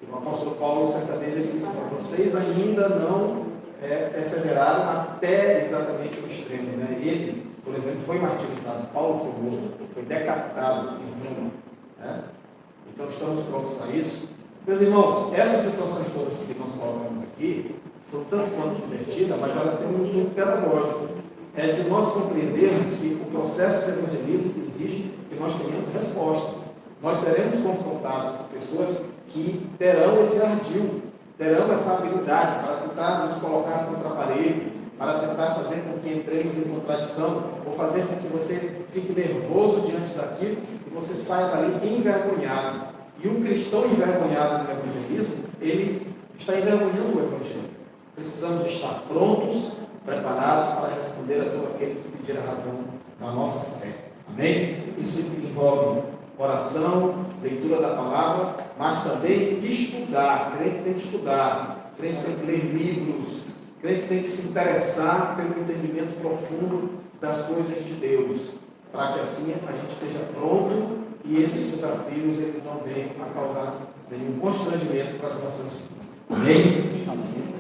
E o apóstolo Paulo, certa vez, ele disse: vocês ainda não perseveraram até exatamente o extremo, né? Ele, por exemplo, foi martirizado, Paulo foi morto, foi decapitado em Roma. Né? Então estamos prontos para isso. Meus irmãos, essas situações todas que nós colocamos aqui, foi tanto quanto divertida, mas ela tem um intuito pedagógico. É de nós compreendermos que o processo de evangelismo exige que nós tenhamos resposta. Nós seremos confrontados com pessoas que terão esse ardil, terão essa habilidade para tentar nos colocar contra a parede, para tentar fazer com que entremos em contradição, ou fazer com que você fique nervoso diante daquilo e você saia dali envergonhado. E o cristão envergonhado no evangelismo, ele está envergonhando o evangelho. Precisamos estar prontos, preparados para responder a todo aquele que pedir a razão da nossa fé. Amém? Isso envolve oração, leitura da palavra, mas também estudar. O crente tem que estudar, o crente tem que ler livros, o crente tem que se interessar pelo entendimento profundo das coisas de Deus, para que assim a gente esteja pronto e esses desafios eles não venham a causar nenhum constrangimento para as nossas vidas. Amém?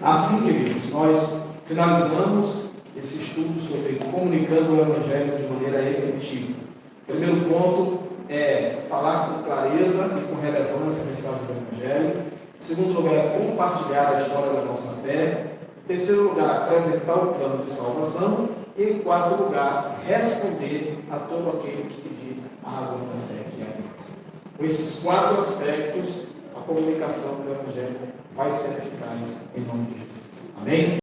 Assim, queridos, nós finalizamos esse estudo sobre comunicando o Evangelho de maneira efetiva. O primeiro ponto é falar com clareza e com relevância a mensagem do Evangelho. Em segundo lugar, é compartilhar a história da nossa fé. Em terceiro lugar, apresentar o plano de salvação. E em quarto lugar, responder a todo aquele que pedir a razão da fé que é a Deus. Com esses 4 aspectos, a comunicação do Evangelho vai ser eficaz em nome de Jesus. Amém?